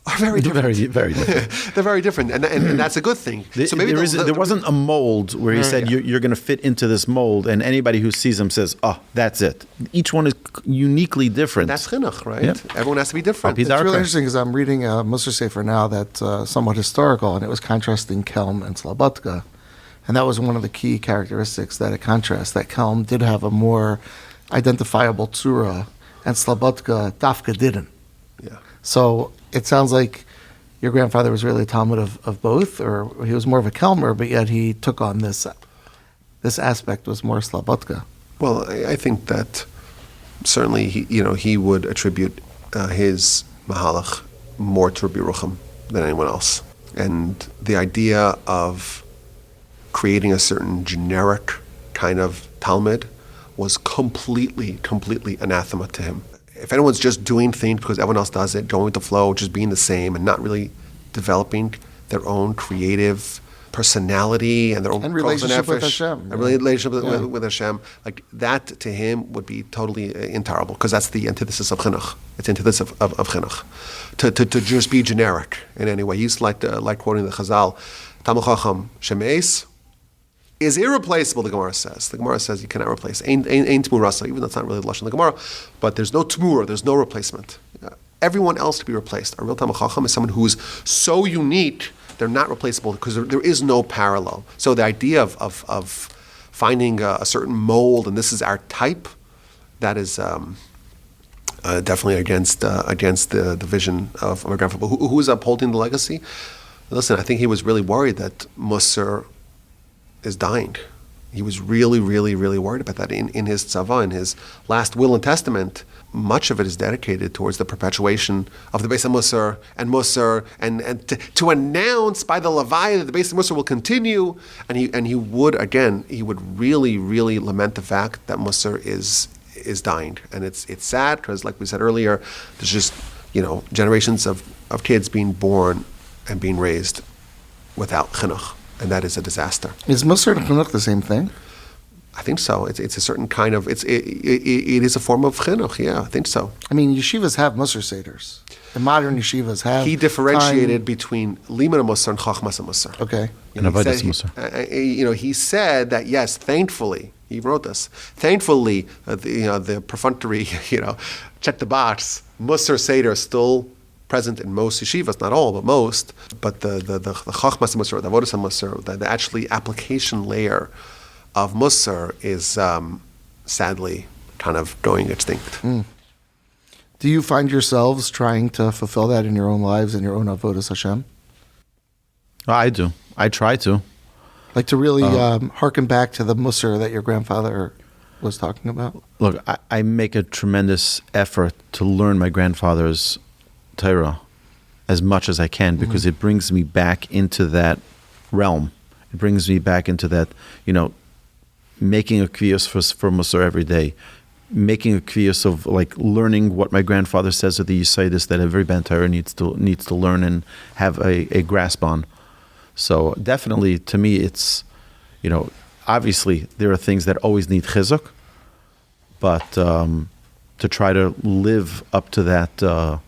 [SPEAKER 2] are very different.
[SPEAKER 3] Very different.
[SPEAKER 2] They're very different, and that's a good thing. So maybe
[SPEAKER 3] there wasn't a mold where he said you're going to fit into this mold, and anybody who sees him says, "Oh, that's it." Each one is uniquely different.
[SPEAKER 2] That's chinuch, right?
[SPEAKER 3] Yep.
[SPEAKER 2] Everyone has to be different.
[SPEAKER 1] It's really interesting because I'm reading a Musar Sefer now that's somewhat historical, and it was contrasting Kelm and Slobodka, and that was one of the key characteristics that it contrasts. That Kelm did have a more identifiable tzura, and Slobodka Dafka didn't.
[SPEAKER 2] Yeah.
[SPEAKER 1] So it sounds like your grandfather was really a Talmud of both, or he was more of a Kelmer, but yet he took on this aspect was more Slobodka.
[SPEAKER 2] Well, I think that certainly he would attribute his mahalach more to Rabbi Yerucham than anyone else, and the idea of creating a certain generic kind of Talmud was completely anathema to him. If anyone's just doing things because everyone else does it, going with the flow, just being the same, and not really developing their own creative personality and their own
[SPEAKER 1] relationship with Hashem,
[SPEAKER 2] and relationship with Hashem, like that to him would be totally intolerable, because that's the antithesis of chinuch. It's antithesis of chinuch. To just be generic in any way. He used to like quoting the Chazal, Talmid Chacham Shemeis is irreplaceable, the Gemara says. The Gemara says you cannot replace. Ein tmurasa, even though it's not really the Lashon of the Gemara, but there's no tmura, there's no replacement. Everyone else to be replaced. A real Talmid Chacham is someone who's so unique, they're not replaceable, because there is no parallel. So the idea of finding a certain mold, and this is our type, that is definitely against the vision of my grandfather. Who is upholding the legacy? Listen, I think he was really worried that Musar is dying. He was really, really, really worried about that. In his tzava, in his last will and testament, much of it is dedicated towards the perpetuation of the Beis HaMusar and to announce by the Levi that the Beis HaMusar will continue. And he would really, really lament the fact that Musar is dying. And it's sad, because like we said earlier, there's just generations of kids being born and being raised without chinuch. And that is a disaster.
[SPEAKER 1] Is Musar and Chinuch the same thing?
[SPEAKER 2] I think so. It's a certain kind of, it is a form of chinuch, yeah, I think so.
[SPEAKER 1] I mean, yeshivas have Musar Seders. The modern yeshivas have.
[SPEAKER 2] He differentiated between Limud Musar and Chachmas Musar.
[SPEAKER 1] Okay.
[SPEAKER 3] And Avodas Musar.
[SPEAKER 2] He said that, yes, thankfully, he wrote this, thankfully, the perfunctory, check the box, Musar Seder still present in most yeshivas, not all, but most. But the Chachmas Musar, the Avodas Musar, the actually application layer of Musar is sadly kind of going extinct.
[SPEAKER 1] Do you find yourselves trying to fulfill that in your own lives and your own Avodas Hashem?
[SPEAKER 3] I do. I try to.
[SPEAKER 1] Like to really harken back to the Musar that your grandfather was talking about?
[SPEAKER 3] Look, I make a tremendous effort to learn my grandfather's Torah as much as I can, because it brings me back into that realm. It brings me back into that, making a kviyos for Musar every day, making a kviyos of like learning what my grandfather says of the Yisaitis that every Ben Torah needs to learn and have a grasp on. So definitely, to me, it's, obviously there are things that always need chizuk, but to try to live up to that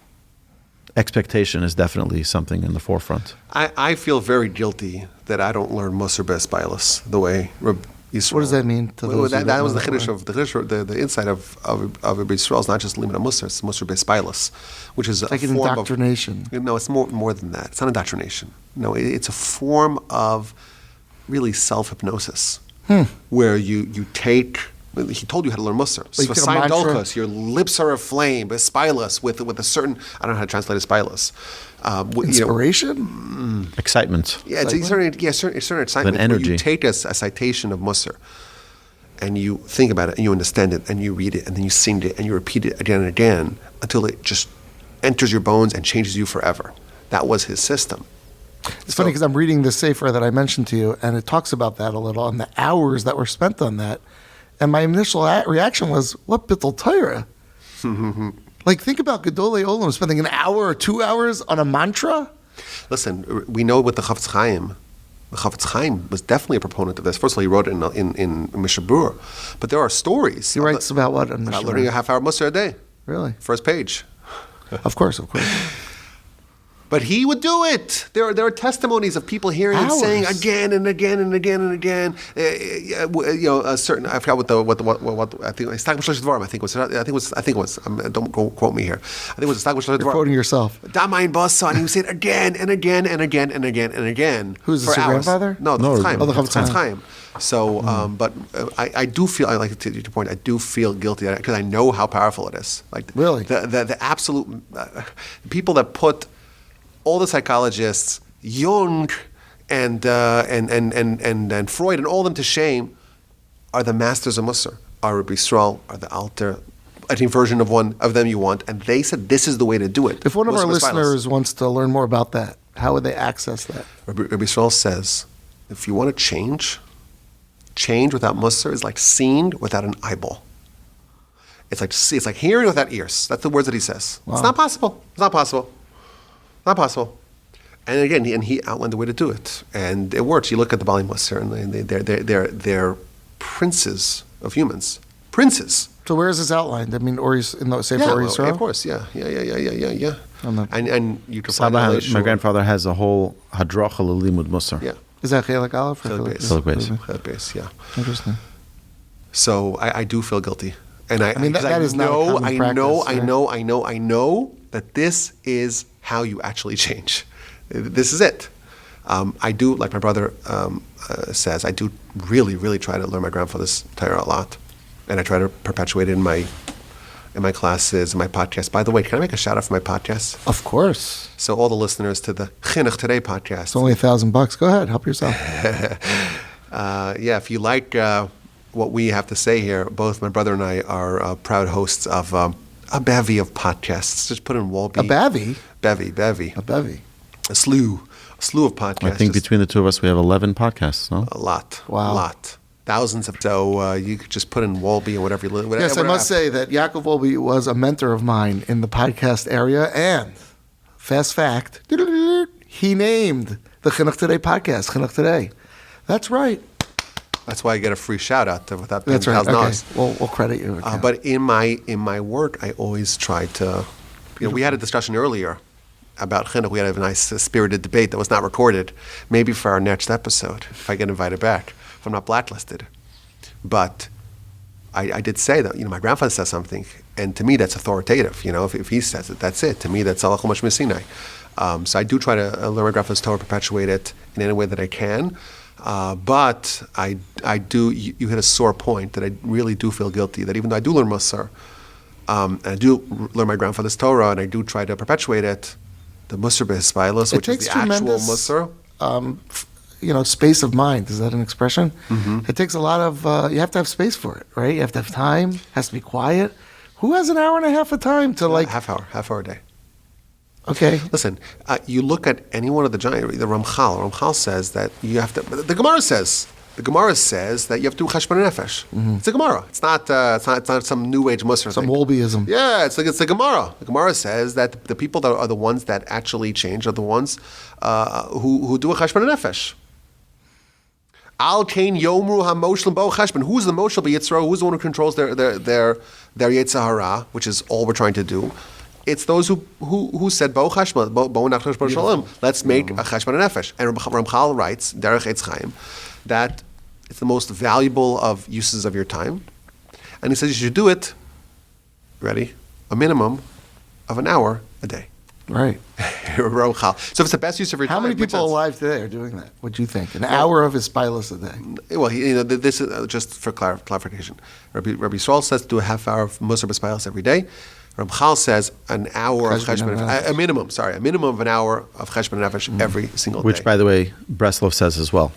[SPEAKER 3] expectation is definitely something in the forefront.
[SPEAKER 2] I feel very guilty that I don't learn Musar B'Esbailas the way Rabbi Yisrael.
[SPEAKER 1] What does that mean? To those
[SPEAKER 2] that was the chiddush of the insight of Rabbi Yisrael is not just Limud Musar, it's Musar B'Esbailas, which is
[SPEAKER 1] like
[SPEAKER 2] a
[SPEAKER 1] an
[SPEAKER 2] form
[SPEAKER 1] indoctrination.
[SPEAKER 2] No, it's more than that. It's not indoctrination. No, it's a form of really self-hypnosis, where you take He told you how to learn Musar.
[SPEAKER 1] Like a mantra.
[SPEAKER 2] Dolkos, your lips are aflame, spilus, with a certain, I don't know how to translate a spilus.
[SPEAKER 1] Inspiration?
[SPEAKER 3] Excitement.
[SPEAKER 2] Yeah, it's a certain excitement.
[SPEAKER 3] An energy.
[SPEAKER 2] Where you take a citation of Musar, and you think about it, and you understand it, and you read it, and then you sing it, and you repeat it again and again until it just enters your bones and changes you forever. That was his system.
[SPEAKER 1] It's funny because I'm reading the Sefer that I mentioned to you, and it talks about that a little, and the hours that were spent on that. And my initial reaction was, what bittul Torah? Like, think about Gedolei Olam spending an hour or 2 hours on a mantra?
[SPEAKER 2] Listen, we know with the Chafetz Chaim, was definitely a proponent of this. First of all, he wrote it in Mishabur. But there are stories.
[SPEAKER 1] He writes about what?
[SPEAKER 2] About learning a half-hour Musar a day.
[SPEAKER 1] Really?
[SPEAKER 2] First page.
[SPEAKER 1] Of course.
[SPEAKER 2] But he would do it. There are testimonies of people hearing him saying again and again and again and again. A certain, I forgot what I think. I think it was. Don't quote me here. I think it was Stagmash Dvarim.
[SPEAKER 1] You're quoting yourself.
[SPEAKER 2] Damayin Basa, and he would say it again and again and again and again and again.
[SPEAKER 1] Who's this? Your grandfather?
[SPEAKER 2] No, the
[SPEAKER 1] Chafetz
[SPEAKER 2] Chaim. So, but I do feel, I like to your point, I do feel guilty because I know how powerful it is. Like
[SPEAKER 1] really,
[SPEAKER 2] the absolute people that put all the psychologists, Jung and Freud and all of them to shame, are the masters of Musar. Are Rabbi Yisrael, are the Alter, any version of one of them you want, and they said this is the way to do it.
[SPEAKER 1] If one of our listeners wants to learn more about that, how would they access that?
[SPEAKER 2] Rabbi Yisrael says, if you want to change without Musar is like seeing without an eyeball. It's like hearing without ears. That's the words that he says. Wow. It's not possible. Not possible. And again, he outlined the way to do it, and it works. You look at the Bali Musar, and they're princes of humans. Princes.
[SPEAKER 1] So where is this outlined? I mean, in the Sefer Yisrael?
[SPEAKER 2] Of course, yeah. And you can find
[SPEAKER 3] my grandfather has a whole hadracha l'limud Musar.
[SPEAKER 2] Yeah.
[SPEAKER 1] Is that Chelik Aleph or
[SPEAKER 3] Chelik
[SPEAKER 2] Beis? Yeah.
[SPEAKER 1] Interesting.
[SPEAKER 2] So I do feel guilty, and I know that this is how you actually change. This is it. I do, like my brother says, I do really, really try to learn my grandfather's Torah a lot, and I try to perpetuate it in my classes, in my podcast. By the way, can I make a shout out for my podcast?
[SPEAKER 1] Of course.
[SPEAKER 2] So all the listeners to the Chinuch Today Podcast.
[SPEAKER 1] It's only $1,000. Go ahead, help yourself.
[SPEAKER 2] If you like what we have to say here, both my brother and I are proud hosts of a bevy of podcasts. Just put in Wolbe.
[SPEAKER 1] A bevy?
[SPEAKER 2] Bevy.
[SPEAKER 1] A bevy.
[SPEAKER 2] A slew of podcasts.
[SPEAKER 3] I think between the two of us, we have 11 podcasts, no?
[SPEAKER 2] A lot.
[SPEAKER 1] Wow.
[SPEAKER 2] A lot. Thousands of. So you could just put in Wolbe and whatever you live.
[SPEAKER 1] Yes, I must say that Yaakov Wolbe was a mentor of mine in the podcast area, and fast fact, he named the Chinuch Today podcast, Chinuch Today. That's right.
[SPEAKER 2] That's why I get a free shout out without paying
[SPEAKER 1] $1,000.
[SPEAKER 2] Okay.
[SPEAKER 1] We'll credit you.
[SPEAKER 2] But in my work, I always try to. We had a discussion earlier about chinuch. We had a nice spirited debate that was not recorded. Maybe for our next episode, if I get invited back, if I'm not blacklisted. But I did say that my grandfather says something, and to me that's authoritative. If he says it, that's it. To me, that's alach u'mashmi Sinai. So I do try to learn my grandfather's Torah, perpetuate it in any way that I can. But I do. You hit a sore point that I really do feel guilty that even though I do learn Musar, and I do learn my grandfather's Torah, and I do try to perpetuate it, the Musar b'hispailos, which is the actual Musar.
[SPEAKER 1] Space of mind. Is that an expression?
[SPEAKER 2] Mm-hmm.
[SPEAKER 1] It takes a lot of. You have to have space for it, right? You have to have time. It has to be quiet. Who has an hour and a half of time to
[SPEAKER 2] half hour a day?
[SPEAKER 1] Okay.
[SPEAKER 2] Listen, you look at any one of the giant. The Ramchal. Ramchal says that you have to. The Gemara says that you have to do cheshbon nefesh. Mm-hmm. It's a Gemara. It's not some new age Musar.
[SPEAKER 1] Some Wolbeism.
[SPEAKER 2] Yeah, it's the Gemara. The Gemara says that the people that are the ones that actually change are the ones who do a cheshbon nefesh. Al kain yomru hamoshlim bo cheshbon. Who's the moshel b'yitzro? Who's the one who controls their yetzer hara, which is all we're trying to do. It's those who said bo cheshbon, bo nachshon shalom. Let's make a cheshbon nefesh. And Ramchal writes, Derech Eitz Chaim, that it's the most valuable of uses of your time. And he says you should do it, ready, a minimum of an hour a day.
[SPEAKER 1] Right.
[SPEAKER 2] Ramchal. So if it's the best use of your time.
[SPEAKER 1] How many
[SPEAKER 2] which
[SPEAKER 1] people
[SPEAKER 2] is-
[SPEAKER 1] alive today are doing that? What do you think? An hour of Hispilus a day.
[SPEAKER 2] Well, this is just for clarification. Rabbi Yisrael says do a half hour of Musar B'Spailas every day. Ramchal says an hour of
[SPEAKER 1] Cheshbon
[SPEAKER 2] Cheshbon,
[SPEAKER 1] Nefesh.
[SPEAKER 2] a minimum of an hour of Cheshbon Nefesh every single day.
[SPEAKER 3] Which, by the way, Breslov says as well.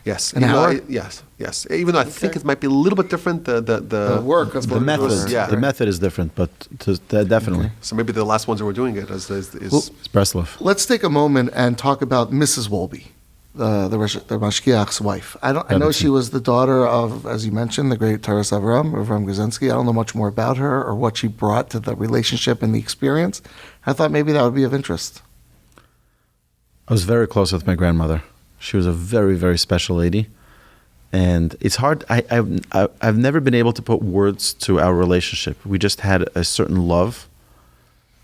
[SPEAKER 2] Yes.
[SPEAKER 1] An
[SPEAKER 2] Even though
[SPEAKER 1] hour?
[SPEAKER 2] yes. Even though I think it might be a little bit different, the
[SPEAKER 1] work of
[SPEAKER 3] The method,
[SPEAKER 2] yeah.
[SPEAKER 3] the method is different, but definitely.
[SPEAKER 2] So maybe the last ones that were doing it is
[SPEAKER 3] It's Breslov.
[SPEAKER 1] Let's take a moment and talk about Mrs. Wolbe, the Mashkiach's wife. I know she was the daughter of, as you mentioned, the great Taras Avram Guzensky. I don't know much more about her or what she brought to the relationship and the experience. I thought maybe that would be of interest.
[SPEAKER 3] I was very close with my grandmother. She was a very, very special lady. And it's hard. I've never been able to put words to our relationship. We just had a certain love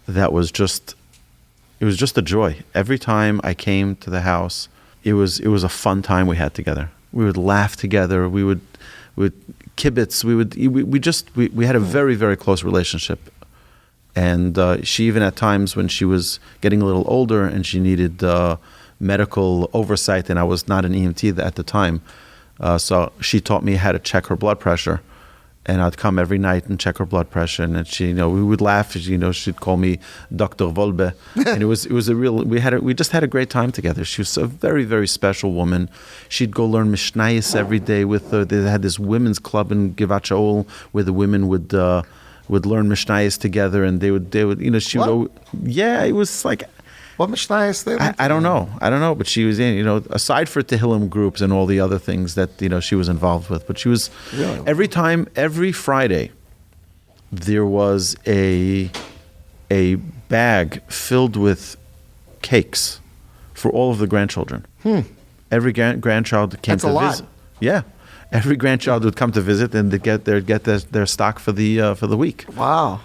[SPEAKER 3] that was just, it was just a joy. Every time I came to the house, it was a fun time we had together. We would laugh together. We would kibitz. We had a very, very close relationship. And she even at times when she was getting a little older and she needed medical oversight, and I was not an EMT at the time, so she taught me how to check her blood pressure, and I'd come every night and check her blood pressure, and she, we would laugh. She'd call me Dr. Wolbe, and it was a real. We just had a great time together. She was a very, very special woman. She'd go learn Mishnayos every day with her. They had this women's club in Givat Shaul where the women would learn Mishnayos together, and they would she would. Yeah, it was like.
[SPEAKER 1] What Mishnayos they
[SPEAKER 3] I don't know, but she was in, aside for Tehillim groups and all the other things that, she was involved with. But she was,
[SPEAKER 1] Really?
[SPEAKER 3] every Friday, there was a bag filled with cakes for all of the grandchildren. Every grandchild came
[SPEAKER 1] That's
[SPEAKER 3] to
[SPEAKER 1] a lot.
[SPEAKER 3] visit. Yeah. Every grandchild would come to visit, and they'd get their stock for the week.
[SPEAKER 1] Wow.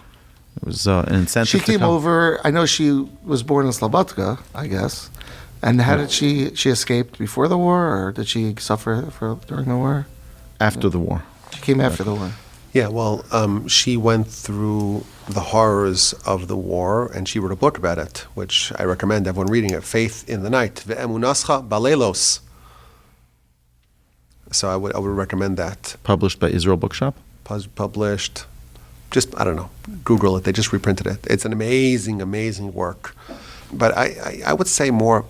[SPEAKER 3] It was an incentive.
[SPEAKER 1] She
[SPEAKER 3] to
[SPEAKER 1] came
[SPEAKER 3] come.
[SPEAKER 1] over. I know she was born in Slobodka, I guess. And how did she escaped before the war, or did she suffer during the war?
[SPEAKER 3] After the war.
[SPEAKER 1] She came after the war.
[SPEAKER 2] Yeah, well, she went through the horrors of the war, and she wrote a book about it, which I recommend everyone reading it, Faith in the Night, Ve'emunascha Balelos. So I would recommend that.
[SPEAKER 3] Published by Israel Bookshop.
[SPEAKER 2] Published, just, I don't know, Google it, they just reprinted it. It's an amazing, amazing work. But I would say more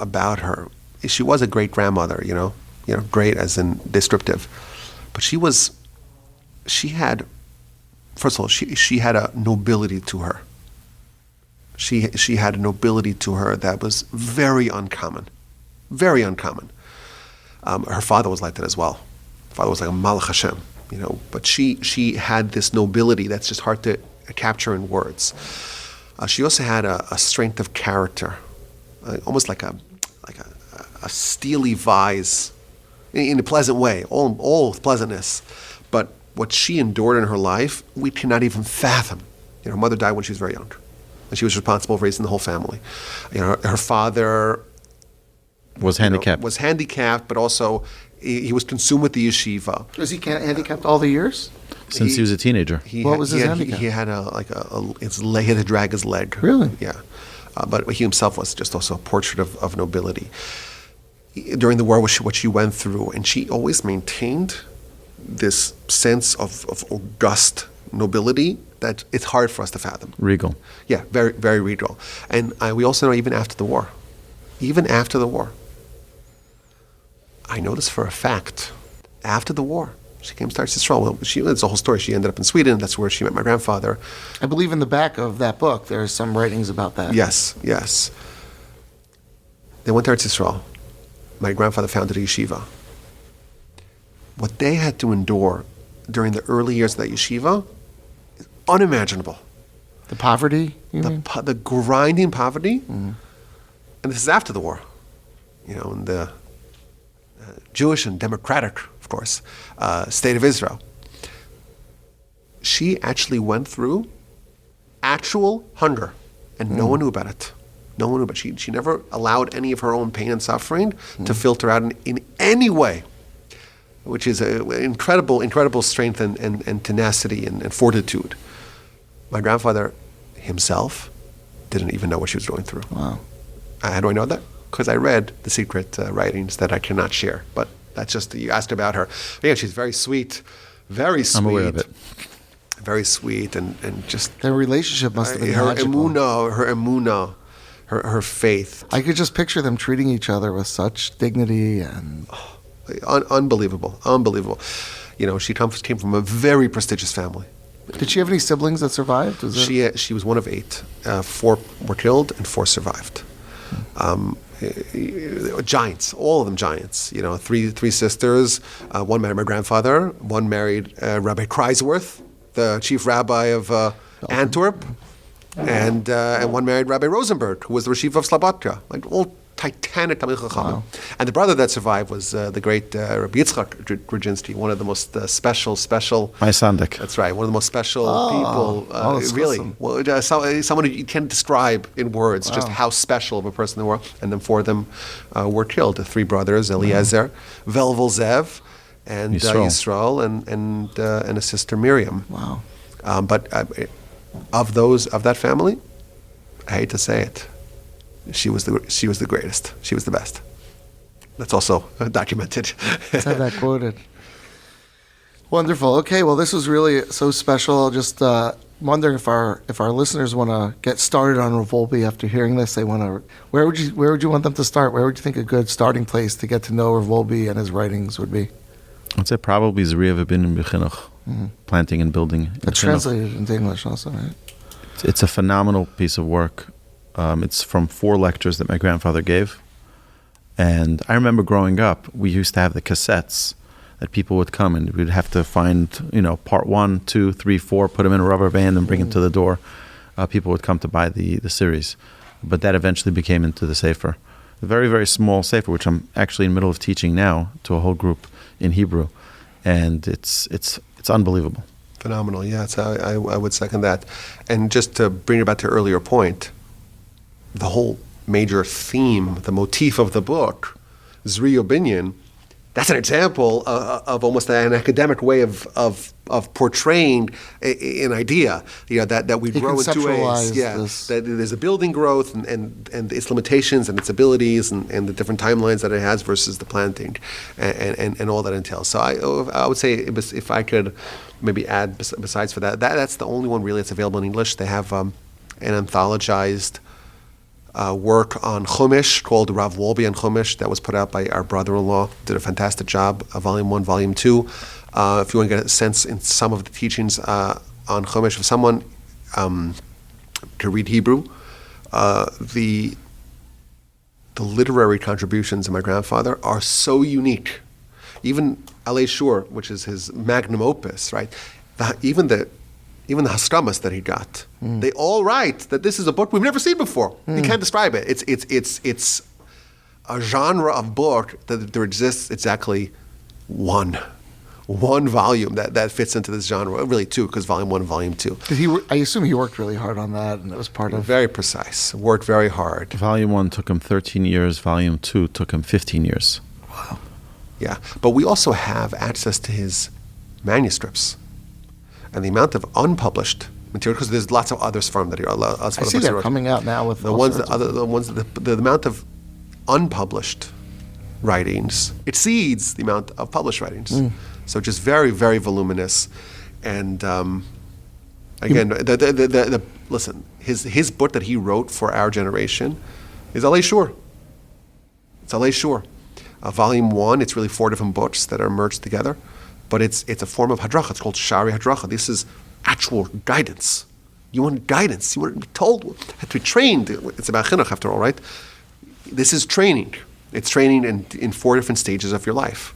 [SPEAKER 2] about her. She was a great grandmother, great as in descriptive. But she had, first of all, she had a nobility to her. She had a nobility to her that was very uncommon. Very uncommon. Her father was like that as well. Her father was like a Malach Hashem, But she had this nobility that's just hard to capture in words. She also had a strength of character, almost like a steely vise, in a pleasant way, all with pleasantness. But what she endured in her life, we cannot even fathom. Her mother died when she was very young, and she was responsible for raising the whole family. Her father
[SPEAKER 3] Was handicapped.
[SPEAKER 2] Was handicapped, but also he was consumed with the yeshiva.
[SPEAKER 1] Was he handicapped all the years?
[SPEAKER 3] Since he was a teenager.
[SPEAKER 1] What was his handicap?
[SPEAKER 2] He had his leg, he had to drag his leg.
[SPEAKER 1] Really?
[SPEAKER 2] Yeah. But he himself was just also a portrait of nobility. During the war, what she went through, and she always maintained this sense of august nobility that it's hard for us to fathom.
[SPEAKER 3] Regal.
[SPEAKER 2] Yeah, very, very regal. And we also know even after the war, I know this for a fact. After the war, she came to Eretz Yisrael. Well, it's a whole story. She ended up in Sweden. That's where she met my grandfather.
[SPEAKER 1] I believe in the back of that book there are some writings about that.
[SPEAKER 2] Yes. They went to Eretz Yisrael. My grandfather founded a yeshiva. What they had to endure during the early years of that yeshiva is unimaginable.
[SPEAKER 1] The poverty, you mean?
[SPEAKER 2] The grinding poverty. Mm-hmm. And this is after the war. In the Jewish and democratic, of course, state of Israel. She actually went through actual hunger, and no one knew about it. No one knew about it. She never allowed any of her own pain and suffering to filter out in any way, which is an incredible strength and tenacity and fortitude. My grandfather himself didn't even know what she was going through.
[SPEAKER 1] Wow.
[SPEAKER 2] How do I know that? Because I read the secret writings that I cannot share. But that's just, you asked about her. But yeah, she's very sweet. Very sweet.
[SPEAKER 3] I'm aware of it.
[SPEAKER 2] Very sweet and just...
[SPEAKER 1] Their relationship must have been
[SPEAKER 2] her
[SPEAKER 1] magical.
[SPEAKER 2] emunah, her faith.
[SPEAKER 1] I could just picture them treating each other with such dignity and...
[SPEAKER 2] Unbelievable. She came from a very prestigious family.
[SPEAKER 1] Did she have any siblings that survived?
[SPEAKER 2] She was one of 8. 4 were killed and 4 survived. Giants, all of them giants. 3 sisters. One married my grandfather. One married Rabbi Kreisworth, the chief rabbi of Antwerp, and one married Rabbi Rosenberg, who was the Rashiv of Slobodka. Like all titanic Talmid Chachamim.
[SPEAKER 1] Wow.
[SPEAKER 2] And the brother that survived was the great Rabbi Yitzchak Grudzinski, one of the most special.
[SPEAKER 3] My Sandik.
[SPEAKER 2] That's right, one of the most special people.
[SPEAKER 1] That's
[SPEAKER 2] really,
[SPEAKER 1] awesome.
[SPEAKER 2] well, someone who you can't describe in words just how special of a person they were. And then 4 of them were killed. The 3 brothers, Eliezer, Velvel Zev, and Yisrael, and a sister Miriam.
[SPEAKER 1] Wow.
[SPEAKER 2] But of that family, I hate to say it, she was the greatest. She was the best. That's also documented.
[SPEAKER 1] Let's have that quoted. Wonderful. Okay, well, this was really so special. Just wondering if our listeners want to get started on Wolbe after hearing this. They want to. Where would you want them to start? Where would you think a good starting place to get to know Wolbe and his writings would be?
[SPEAKER 3] I'd say probably Zriya V'Binin B'Chinuch, planting and building.
[SPEAKER 1] It's translated into English also, right?
[SPEAKER 3] It's a phenomenal piece of work. It's from 4 lectures that my grandfather gave. And I remember growing up, we used to have the cassettes that people would come and we'd have to find, part 1, 2, 3, 4, put them in a rubber band and bring them to the door. People would come to buy the series. But that eventually became into the Sefer. A very, very small Sefer, which I'm actually in the middle of teaching now to a whole group in Hebrew. And it's unbelievable.
[SPEAKER 2] Phenomenal, yeah. I would second that. And just to bring it back to your earlier point, the whole major theme, the motif of the book, Zriya Binyan, that's an example of almost an academic way of portraying an idea, that we grow in 2 ways. Yeah, that there's a building growth and its limitations and its abilities and the different timelines that it has versus the planting and all that entails. So I would say if I could maybe add besides for that's the only one really that's available in English. They have an anthologized work on Chumash called Rav Wolbe on Chumash that was put out by our brother-in-law. Did a fantastic job. Volume 1, Volume 2. If you want to get a sense in some of the teachings on Chumash, for someone to read Hebrew, the literary contributions of my grandfather are so unique. Even Alei Shur, which is his magnum opus, right? Even the Haskamas that he got, they all write that this is a book we've never seen before. You can't describe it. It's a genre of book that there exists exactly one volume that fits into this genre. Really 2, because Volume 1 and Volume 2.
[SPEAKER 1] I assume he worked really hard on that, and it was part of...
[SPEAKER 2] Very precise. Worked very hard.
[SPEAKER 3] Volume 1 took him 13 years. Volume 2 took him 15 years.
[SPEAKER 1] Wow.
[SPEAKER 2] Yeah, but we also have access to his manuscripts. And the amount of unpublished material, because there's lots of others from that.
[SPEAKER 1] I see they're coming out now with
[SPEAKER 2] the amount of unpublished writings exceeds the amount of published writings. So just very, very voluminous. And again, listen, his book that he wrote for our generation is Alei Shur. It's Alei Shur. Volume 1, it's really 4 different books that are merged together. But it's a form of hadracha. It's called Shari Hadracha. This is actual guidance. You want guidance. You want to be told, to be trained. It's about chinuch after all, right? This is training. It's training in 4 different stages of your life.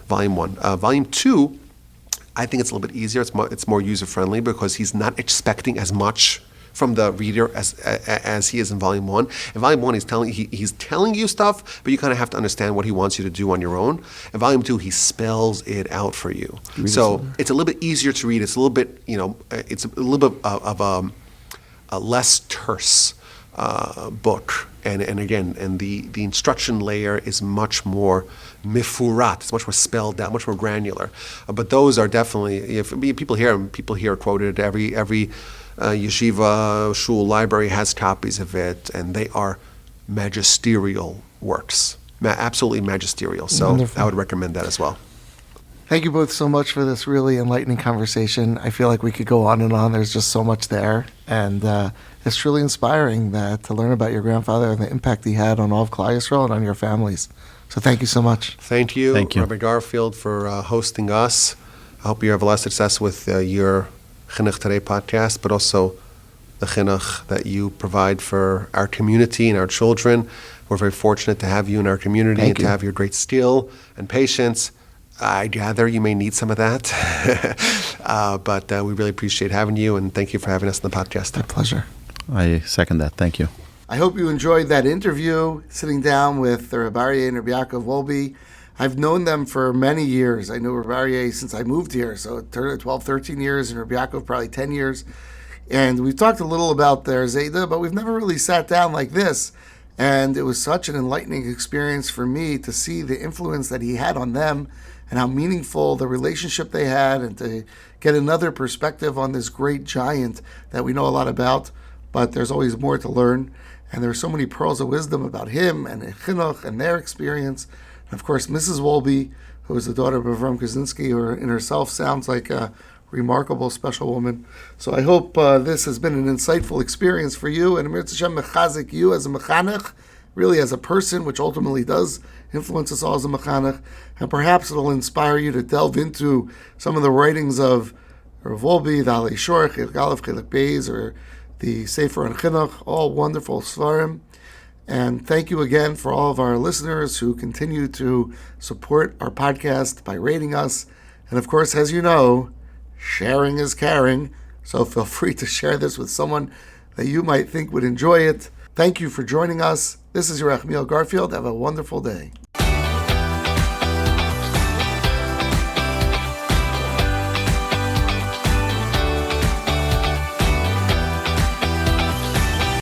[SPEAKER 2] Volume 1. Volume 2, I think it's a little bit easier. It's more user-friendly because he's not expecting as much from the reader as he is in Volume 1. In Volume 1, he's telling you stuff, but you kind of have to understand what he wants you to do on your own. In Volume 2, he spells it out for you. So it's a little bit easier to read. It's a little bit, it's a little bit of a less terse book. And again, the instruction layer is much more it's much more spelled out, much more granular. But those are definitely, if people hear quoted every yeshiva, shul, library has copies of it, and they are magisterial works, absolutely magisterial. So
[SPEAKER 1] Wonderful.
[SPEAKER 2] I would recommend that as well.
[SPEAKER 1] Thank you both so much for this really enlightening conversation. I feel like we could go on and on. There's just so much there. And it's truly inspiring to learn about your grandfather and the impact he had on all of Klal Yisrael and on your families. So thank you so much.
[SPEAKER 2] Thank you,
[SPEAKER 3] Thank you.
[SPEAKER 2] Rabbi Garfield, for hosting us. I hope you have a lot of success with your Chinuch Today podcast, but also the chinuch that you provide for our community and our children. We're very fortunate to have you in our community
[SPEAKER 1] Thank
[SPEAKER 2] and
[SPEAKER 1] you.
[SPEAKER 2] to have your great skill and patience. I gather you may need some of that, but we really appreciate having you, and thank you for having us on the podcast.
[SPEAKER 1] My pleasure.
[SPEAKER 3] I second that. Thank you.
[SPEAKER 1] I hope you enjoyed that interview, sitting down with Rabbi Aryeh and Rabbi Yaakov Wolbe. I've known them for many years. I know Rabbi Aryeh since I moved here, so 12, 13 years, and Rabbi Yaakov probably 10 years. And we've talked a little about their Zayda, but we've never really sat down like this. And it was such an enlightening experience for me to see the influence that he had on them and how meaningful the relationship they had, and to get another perspective on this great giant that we know a lot about, but there's always more to learn. And there's so many pearls of wisdom about him and Chinuch and their experience. And of course, Mrs. Wolbe, who is the daughter of Avram Kaczynski, who in herself sounds like a remarkable, special woman. So I hope this has been an insightful experience for you, and Amir Hashem mechazik you as a mechanech, really as a person, which ultimately does influence us all as a mechanech, and perhaps it'll inspire you to delve into some of the writings of Rav Wolbe, the Alei Shor, Chelik Aleph, Chelik Beis, or the Sefer on Chinuch, all wonderful svarim. And thank you again for all of our listeners who continue to support our podcast by rating us. And of course, as you know, sharing is caring, so feel free to share this with someone that you might think would enjoy it. Thank you for joining us. This is Yerachmiel Garfield. Have a wonderful day.